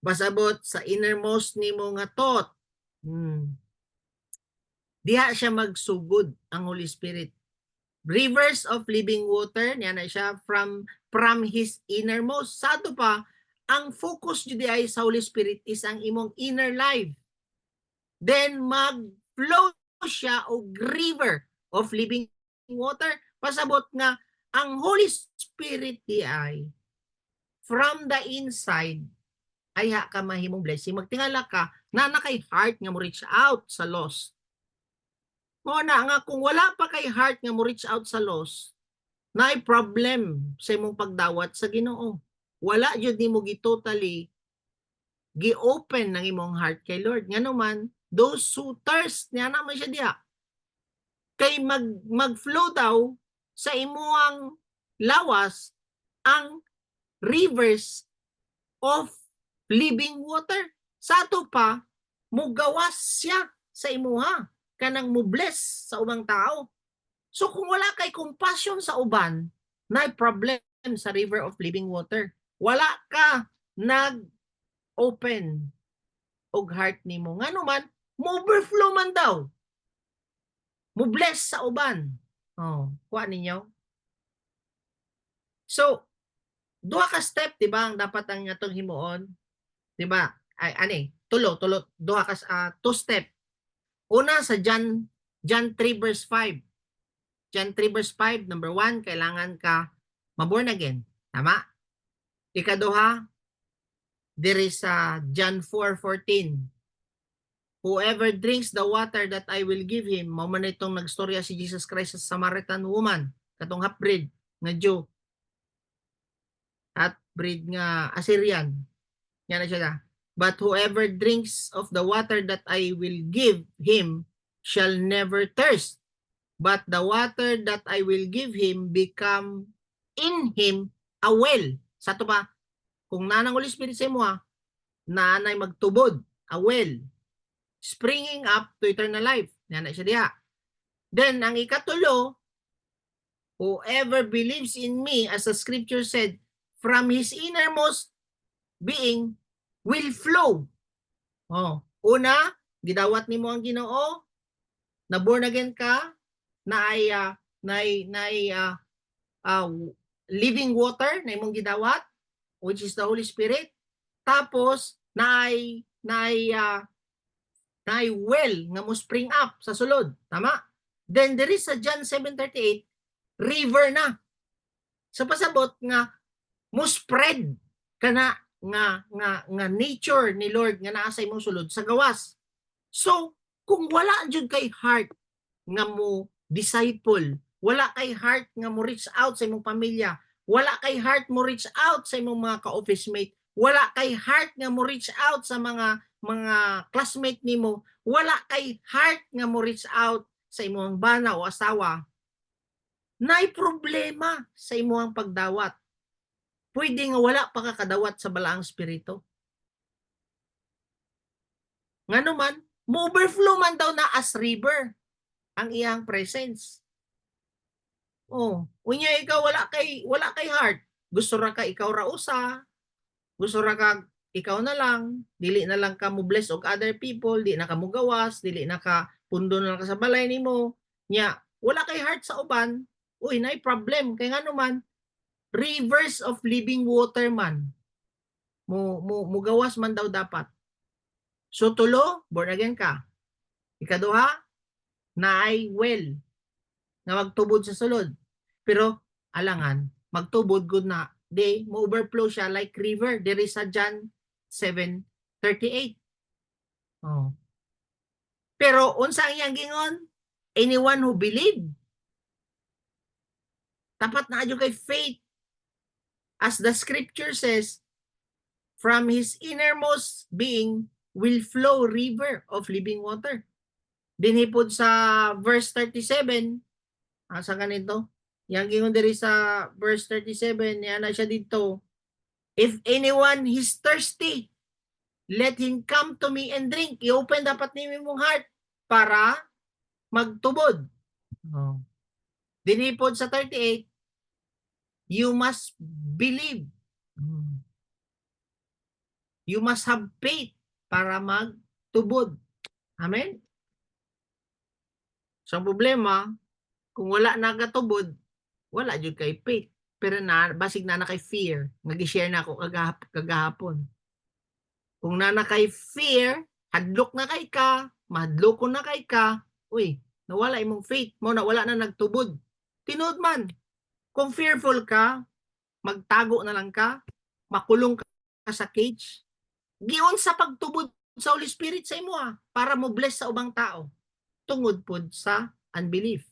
Pasabot sa innermost nimo nga thought. Diha siya magsugod ang Holy Spirit. Rivers of living water, niya na siya from his innermost. Sa ato pa, ang focus jud ay sa Holy Spirit is ang imong inner life. Then mag-flow siya og river of living water. Pasabot nga ang Holy Spirit di ay from the inside ay ka mahimong blessing. Magtingala ka na kay heart nga mo reach out sa lost. Mo na nga kung wala pa kay heart nga mo reach out sa lost, naay problem sa imong pagdawat sa Ginoo. Wala jud nimo totally gi-open ng imong heart kay Lord. Ngano man, those who thirst, niya naman siya diha. Kay mag-flow daw sa imuang lawas ang rivers of living water. Sa ato pa, mugawas siya sa imuha kanang mo bless sa ubang tao. So kung wala kay compassion sa uban, naay problem sa river of living water. Wala ka nag-open og heart nimo. Ngano man, mo overflow man daw. Mo bless sa uban. Oh, kuha ninyo. So, duha ka step, di ba, ang dapat ang atong himuon? Di ba? Ay, ani, tulo, duha ka, two step. Una sa John 3 verse 5. John 3 verse 5, number 1, kailangan ka maborn again. Tama? Ikaduha, diri sa John 4:14. Whoever drinks the water that I will give him, mao man itong nagstorya si Jesus Christ sa Samaritan woman, katong half-breed nga Jew. Half-breed nga Assyrian. Yan na siya na. But whoever drinks of the water that I will give him shall never thirst. But the water that I will give him become in him a well. Sa ito ba? Kung nanang Holy Spirit sa imo nanay magtubod, a well, springing up to eternal life. Yan na siya diha. Then, ang ikatulo, whoever believes in me, as the scripture said, from his innermost being will flow. Oh, una, gidawat nimo ang Ginoo, na born again ka, na ay living water na imong gidawat, which is the Holy Spirit. Tapos na ay well nga mo spring up sa sulod, tama? Then there is sa John 7:38 river na. Sa pasabot nga mo spread kana nga nature ni Lord nga naa sa imong sulod sa gawas. So kung wala jud kay heart nga mo disciple, wala kay heart nga mo reach out sa imong pamilya, wala kay heart mo reach out sa imong mga ka-office mate, wala kay heart nga mo reach out sa mga classmate nimo, wala kay heart nga mo reach out sa imong bana o asawa, naay problema sa imong pagdawat. Pwede nga wala pa kakadawat sa balaang espiritu. Ngano man, mo overflow man daw na as river ang iyang presence. Oh, unya ikaw wala kay heart. Gusto ra ka ikaw ra usa. Gusto ra ka ikaw na lang, dili na lang ka mo bless og other people, di na ka mo gawas, dili na ka pundo na lang ka sa balay nimo. Nya, wala kay heart sa uban, uy, naay problem kay ngano man rivers of living water man. Mo gawas man daw dapat. So tulo, born again ka. Ikaduha, naay well na magtubod sa sulod. Pero alangan, magtubod gud na di mo overflow siya like river diri sa John 7:38. Oh. Pero unsa ang iyang gingon? Anyone who believe. Tapat na adyo kay faith. As the scripture says, from his innermost being will flow river of living water. Dinhipod sa verse 37, sa ganito, yang gingon diri sa verse 37, niya na siya dito, if anyone is thirsty, let him come to me and drink. I-open dapat ni mong heart para magtubod. Oh. Dinhipod sa 38, you must believe. You must have faith para magtubod. Amen? So, ang problema, kung wala nagatubod, wala jud kay faith. Pero basig na kay fear. Nag-share na ako kagahapon. Kung na kay fear, hadlok na kay ka, mahadloko na kay ka, uy, nawala imong faith mo, wala na nagtubod. Tinood man. Kung fearful ka, magtago na lang ka, makulong ka sa cage, giun sa pagtubod sa Holy Spirit sa imo para mo bless sa ubang tao tungod pod sa unbelief.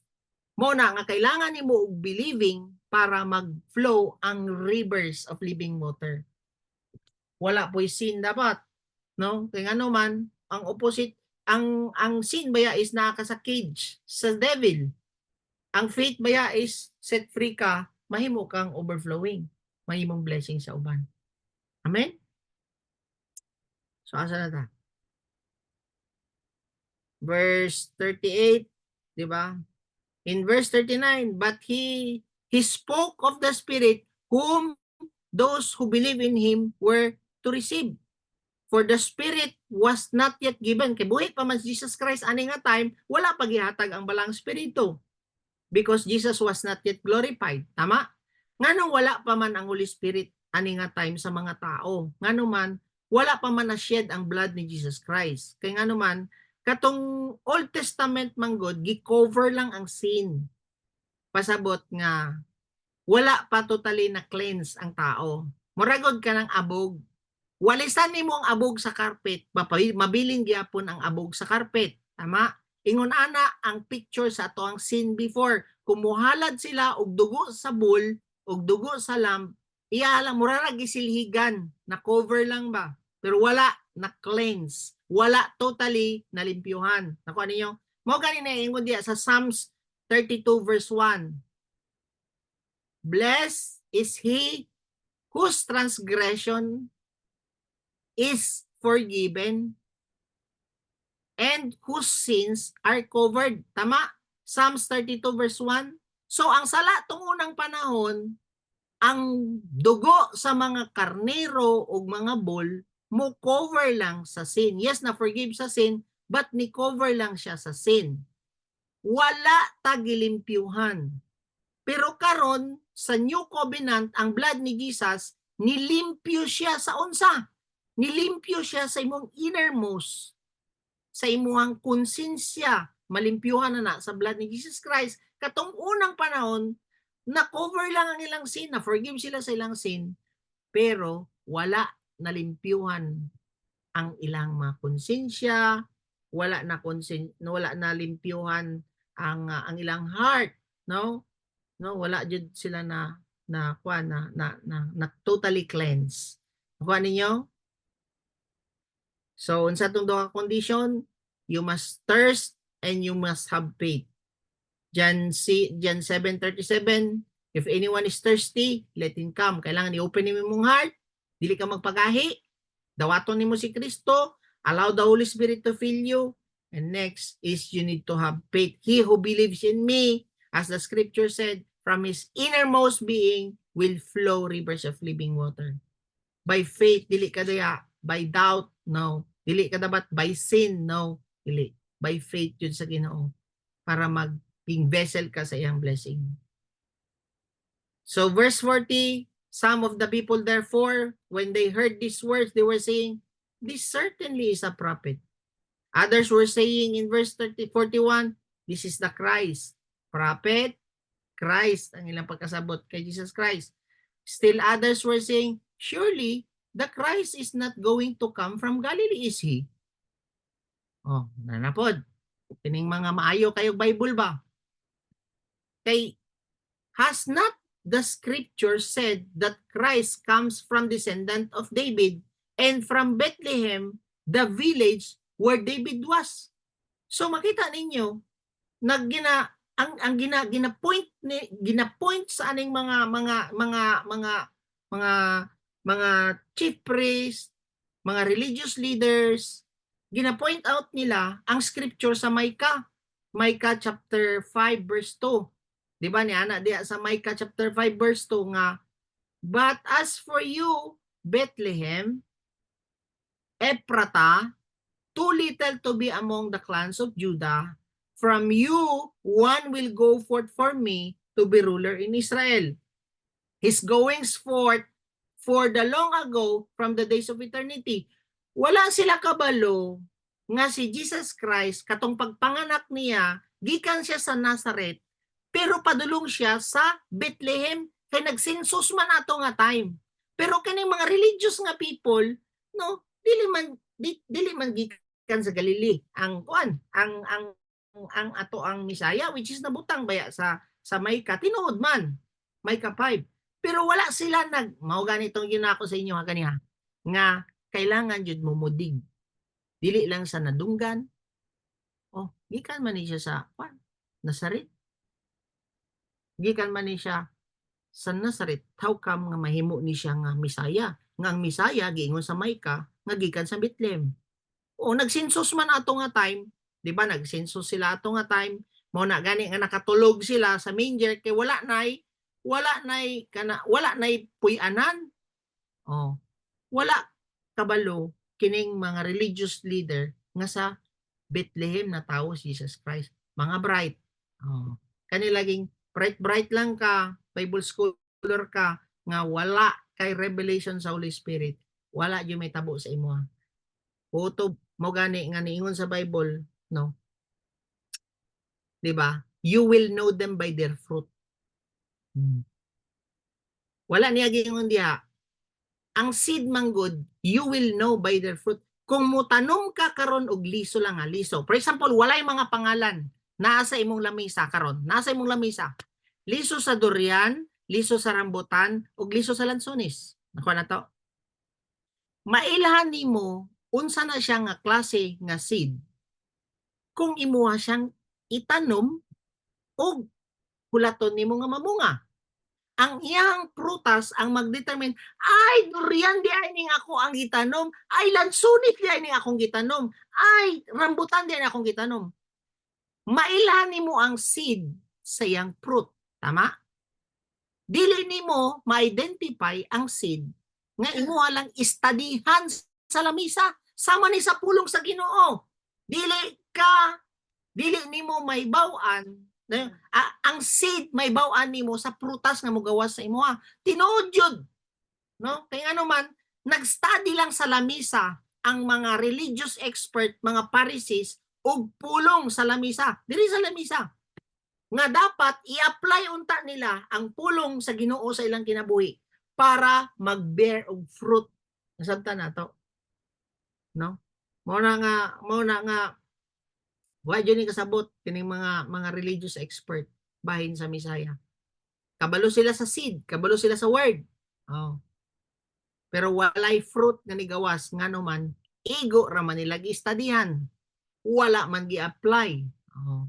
Mo na nga kailangan nimo og believing para mag-flow ang rivers of living water. Wala po'y sin dapat, no? Kaya ano man, ang opposite, ang sin baya is naka sa cage sa devil. Ang faith baya is set free ka, mahimo kang overflowing, mahimong blessing sa uban. Amen? So, asa na ta? Verse 38, di ba? In verse 39, but he spoke of the Spirit whom those who believe in him were to receive. For the Spirit was not yet given. Kay buhi pa man Jesus Christ ani nga time, wala pa gihatag ang balang Espiritu. Because Jesus was not yet glorified. Tama? Nganong wala pa man ang Holy Spirit ani nga time sa mga tao. Ngano man, wala pa man na-shed ang blood ni Jesus Christ. Kay ngano man, katong Old Testament man God, gi-cover lang ang sin. Pasabot nga, wala pa totally na cleanse ang tao. Muragod ka ng abog. Walisan nimo ang abog sa carpet, mabiling gyapon ang abog sa carpet. Tama? Ingon ana ang picture sa ato ang sin before. Kumuhalad sila og dugo sa bull, og dugo sa lamb, iya lang murarag gisilhigan, na cover lang ba? Pero wala na cleanse. Wala totally nalimpyuhan. Nakuha ninyo? Mo ganina ingon diya sa Psalms 32 verse 1. Blessed is he whose transgression is forgiven and whose sins are covered. Tama? Psalms 32 verse 1. So ang sala tong unang panahon, ang dugo sa mga karnero o mga bull mo cover lang sa sin. Yes, na forgive sa sin, but ni cover lang siya sa sin. Wala tagilimpyuhan. Pero karon sa New Covenant, ang blood ni Jesus, nilimpyo siya sa unsa? Nilimpyo siya sa imong innermost, sa imong konsensya, malimpyuhan na sa blood ni Jesus Christ. Katong unang panahon, na-cover lang ang ilang sin, na-forgive sila sa ilang sin, pero wala nalimpyuhan ang ilang mga konsensya, wala na limpyuhan ang ilang heart, no? No, wala jud sila na totally cleanse. Kuha ninyo? So, unsa tong duha ka condition? You must thirst and you must have faith. John 7:37, if anyone is thirsty, let him come. Kailangan i-open nimo imong heart, dili ka magpagahi. Dawaton nimo si Kristo, allow the Holy Spirit to fill you. And next is you need to have faith. He who believes in me, as the scripture said, from his innermost being will flow rivers of living water. By faith, dili ka daya. By doubt, no. Dili ka dapat by sin, no. Dili. By faith yun sa Ginoo para maging vessel ka sa iyang blessing. So verse 40, some of the people therefore, when they heard these words, they were saying, this certainly is a prophet. Others were saying in verse 41, this is the Christ. Prophet, Christ, ang ilang pagkasabot kay Jesus Christ. Still others were saying, surely the Christ is not going to come from Galilee, is he? Oh, nanapod. Kining mga maayo kayo Bible ba? Kay, has not the scripture said that Christ comes from descendant of David and from Bethlehem the village where David was. So makita ninyo gina-point sa aning mga chief priest, mga religious leaders, gina-point out nila ang scripture sa Micah chapter 5 verse 2. Di ba niya diya sa Micah chapter 5 verse 2 nga, but as for you, Bethlehem, Ephrata, too little to be among the clans of Judah, from you one will go forth for me to be ruler in Israel. His goings forth for the long ago from the days of eternity. Wala sila kabalo nga si Jesus Christ katong pagpanganak niya, gikan siya sa Nazareth, pero padulong siya sa Bethlehem kay nagsensus man ato nga time. Pero kani mga religious nga people, no, dili man gikan sa Galilee ang ato ang Misaya, which is nabutang baya sa Micah, tinuod man Micah 5. Pero wala sila mao ganitong ginako sa inyo kaniha nga kailangan jud mo mudig. Dili lang sa nadunggan. Oh, gikan man ni siya sa Nazareth. Gikan man ni siya sa Nazareth. How come nga mahimo ni siya nga Misaya? Nga ang Misaya giingon sa Micah nga gikan sa Bethlehem. O nagsensus man ato nga time, di ba nagsensus sila ato nga time, mo na gani nga nakatulog sila sa manger kay wala nay puy-anan. Oh, wala kabalo kining mga religious leader nga sa Bethlehem na tawo si Jesus Christ. Mga bright. Oh, kani laging bright lang ka, Bible scholar ka nga wala kay revelation sa Holy Spirit. Wala jud may tabo sa imo. Utob mo gani nga niingon sa Bible, no? 'Di ba? You will know them by their fruit. Wala niya gingon diha. Ang seed manggod, you will know by their fruit. Kung mutanom ka karon og liso lang liso. For example, walay mga pangalan naa sa imong lamisa karon. Nasa imong lamisa. Liso sa durian, liso sa rambutan, ug liso sa lansones. Nako na to. Mailhan nimo unsa na siya nga klase nga seed kung imuha siyang itanom og hulaton nimo nga mamunga. Ang iyang prutas ang magdetermine, ay durian di ay ning ako ang gitanom, ay lansunit di ay ning akong gitanom, ay rambutan di ay akong gitanom. Mailhan nimo ang seed sa iyang fruit, tama? Dili nimo ma-identify ang seed nga imuha lang istadihan sa lamisa, sama ni sa pulong sa Ginoo. Dili nimo may baw-an ang seed may baw-an nimo sa prutas nga mogawas sa imuha. Tinuod jud. No? Kay ano man nag-study lang sa lamisa ang mga religious expert, mga Pharisees og pulong sa lamisa. Diri sa lamisa. Nga dapat i-apply unta nila ang pulong sa Ginoo sa ilang kinabuhi para mag-bear og fruit. Nasabtan nato. No? Mao na nga wa jud ni kasabot kining mga religious expert bahin sa Misaya. Kabalo sila sa seed, kabalo sila sa word. Oh. Pero walay fruit nga nigawas ngano man igo ra man nila gi-studyhan. Wala man gi-apply. Oh.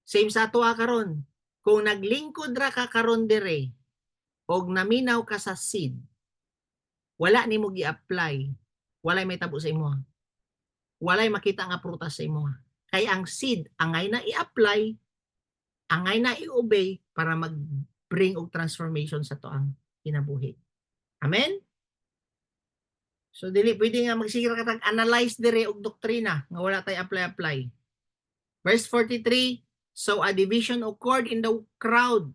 Same sa ato karon. Kung naglingkod ra ka karon dire og naminaw ka sa seed, wala nimo gi-apply, walay may tabo sa imo. Walay makita nga prutas sa imo. Kay ang seed angay na i-apply, angay na i-obey para mag-bring og transformation sa toang kinabuhi. Amen? So dili pwede nga magsigara ka tag-analyze dire og doktrina nga wala tay apply. Verse 43, so a division occurred in the crowd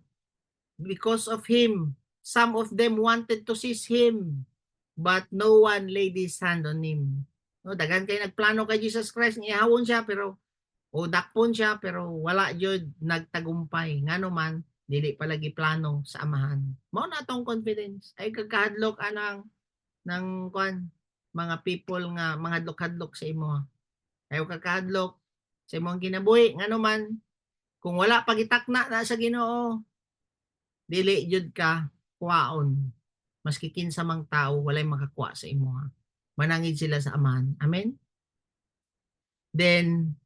because of him. Some of them wanted to seize him, but no one laid his hand on him. No, daghan kay nagplano kay Jesus Christ nga ihawon siya pero o dakpon siya pero wala jud nagtagumpay. Ngano man dili palagi plano sa amahan. Mao na tong confidence ay kagkahadlok anang ng mga people nga mga hadlok-hadlok sa imo. Ayo kakahadlok sa imong kinabuhi ngano man kung wala pagitakna na sa Ginoo dili jud ka kuwaon. Maski kinsa mang tao walay makakuha sa imo. Manangid sila sa amahan. Amen. Then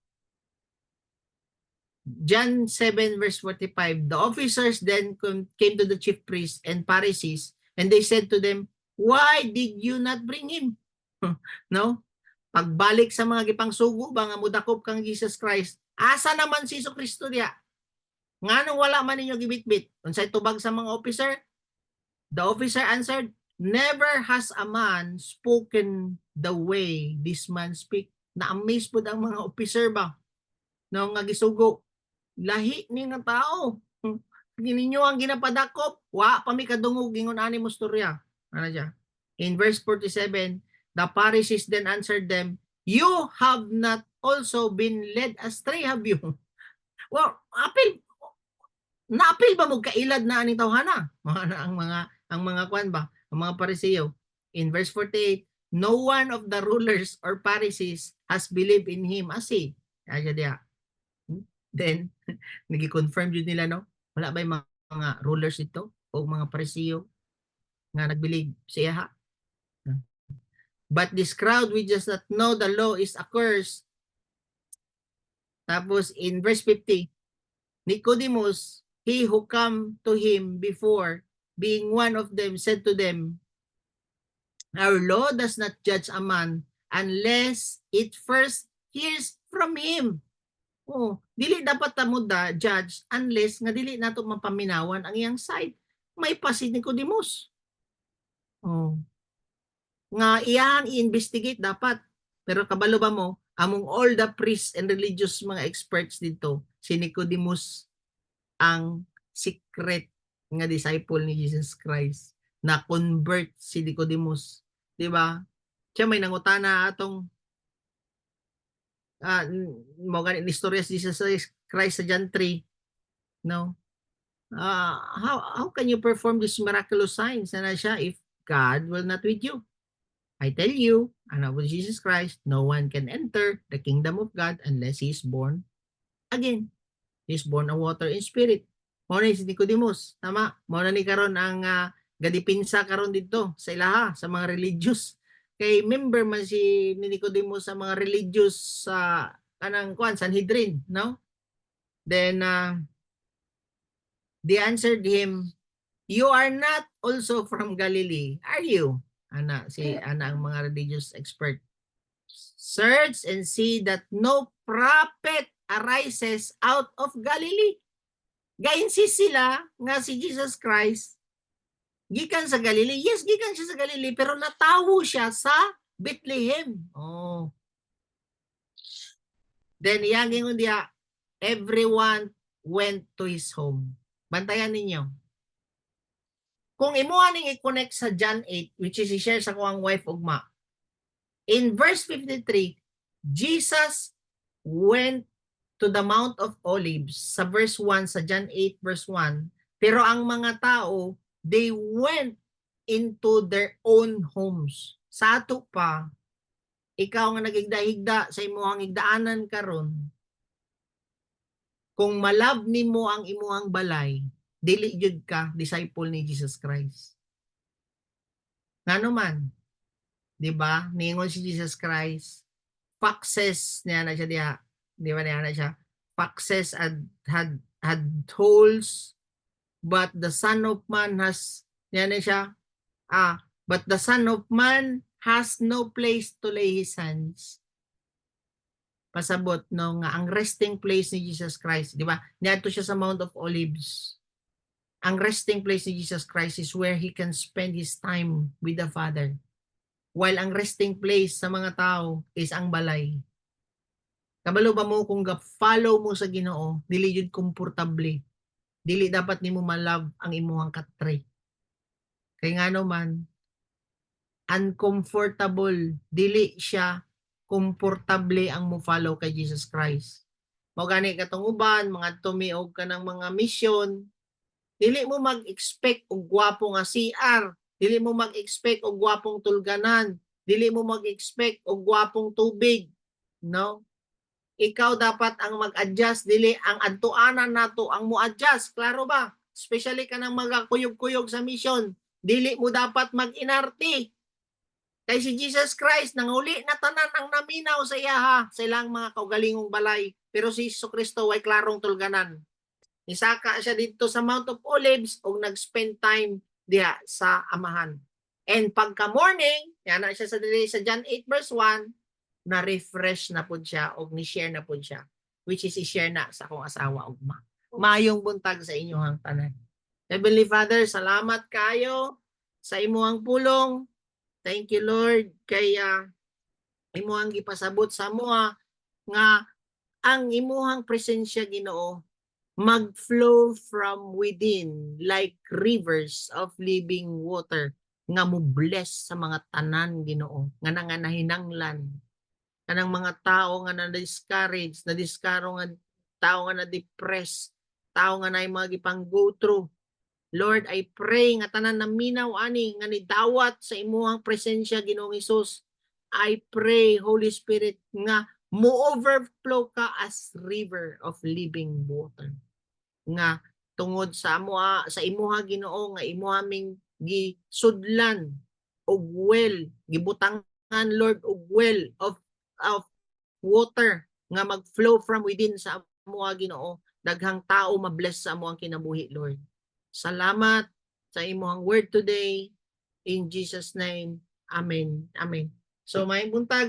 John 7 verse 45, the officers then came to the chief priests and Pharisees, and they said to them, why did you not bring him? No? Pagbalik sa mga gipangsugo ba nga mudakop kang Jesus Christ, asa naman si Kristo diya? Nganong wala man ninyo gibitbit? Unsay tubag sa mga officer? The officer answered, never has a man spoken the way this man speak. Na-amaze po ang mga officer ba? No, nga gisugo. Lahi ni nga tao. Gininyo ang ginapadakop. Wa pa mi kadungog gingon ani mo storya. Ano siya? In verse 47, the Pharisees then answered them, you have not also been led astray, have you? Well, naapil ba mo kailad na aning tawhana? Ang mga kwan ba? Ang mga Pariseo. In verse 48, no one of the rulers or Pharisees has believed in him as he. Kaya diya. Then, nag-confirm yun nila, no? Wala ba yung mga rulers ito o mga Pariseo nga nagbilig siya ha? But this crowd, we just not know the law is a curse. Tapos, in verse 50, Nicodemus, he who come to him before, being one of them, said to them, our law does not judge a man unless it first hears from him. Oh, dili dapat ta mo judge unless nga dili nato mapaminawan ang iyang side. May pa si Nicodemus. Oh. Nga iyang i-investigate dapat. Pero kabalo ba mo, among all the priests and religious mga experts dito, si Nicodemus ang secret nga disciple ni Jesus Christ na convert si Nicodemus. Di ba? Siya may nangutana atong mo ganin istorya si Jesus Christ sa John 3, no? How can you perform these miraculous signs na siya if God will not with you? I tell you, with Jesus Christ, no one can enter the kingdom of God unless he is born again. He is born of water and spirit. Mo na si Nicodemus, tama? Mo na ni karon ang gadipinsa karon dito sa ilaha sa mga religious. Kay member man si Nicodemus sa mga religious sa kanang Sanhedrin, no? Then they answered him, you are not also from Galilee, are you? Ana ang mga religious expert. Search and see that no prophet arises out of Galilee. Gainsi sila nga si Jesus Christ gikan sa Galilee. Yes, gikan siya sa Galilee, pero natawo siya sa Bethlehem. Oh. Then yang ingon diya, everyone went to his home. Bantayan ninyo. Kung imuha ning i-connect sa John 8, which is i-share sa kuang wife ugma. In verse 53, Jesus went to the Mount of Olives sa verse 1 sa John 8 verse 1. Pero ang mga tao, they went into their own homes. Sa ato pa, ikaw nga nagigda-higda sa imuhang higdaanan karon, kung malab nimo ang imuhang balay, dili jud ka disciple ni Jesus Christ. Ngano man, di ba? Ningon si Jesus Christ, foxes niya na siya diha. Di ba niya na siya? Foxes had holes, but the Son of Man has, niya na siya, but the Son of Man has no place to lay his hands. Pasabot no nga ang resting place ni Jesus Christ, di ba? Niadto siya sa Mount of Olives. Ang resting place ni Jesus Christ is where he can spend his time with the Father. While ang resting place sa mga tao is ang balay. Kabalo ba mo kung follow mo sa Ginoo, dili jud komportable. Dili dapat nimo ma-love ang imuhang katre. Kay ngano man uncomfortable, dili siya komportable ang mo follow kay Jesus Christ. Mao gani katong uban mga tumiog ka ng mga mission, dili mo mag-expect og gwapo nga CR, dili mo mag-expect og gwapong tulganan, dili mo mag-expect og gwapong tubig, no? Ikaw dapat ang mag-adjust, dili ang adtuanan nato ang mo adjust, klaro ba? Especially kanang mga kuyog-kuyog sa mission, dili mo dapat mag-inarte. Kay si Jesus Christ nanguli na tanan ang naminaw sa iya sa ilang mga kaugalingong balay. Pero si Jesucristo way klarong tulganan. Nisaka siya dito sa Mount of Olives ug nag-spend time diha sa Amahan. And pagka morning, yan na siya sa John 8 verse 1, na-refresh na pud siya ug ni-share na pud siya, which is i-share na sa akong asawa ug ma. Mayong buntag sa inyong tanan. Heavenly Father, salamat kayo sa imuhang pulong. Thank you Lord kay imuhang gipasabot sa moa nga ang imuhang presensya Ginoo mag-flow from within like rivers of living water nga mo bless sa mga tanan Ginoo nga nahinanglan kanang mga tao nga na-discourage, na-diskaro nga tao nga na-depress, tao nga nay mga gipang go through. Lord, I pray nga tanan na minaw ani nga nidawat sa imuhang presensya Ginoong Hesus. I pray Holy Spirit nga mo overflow ka as river of living water. Nga tungod sa sa imuha Ginoo nga imuha ming gisudlan og well, gibutangan Lord og well of water nga mag-flow from within sa amuha Ginoo. Daghang tao mabless sa amuhang kinabuhi Lord. Salamat sa imuhang word today. In Jesus' name, Amen. Amen. So may buntag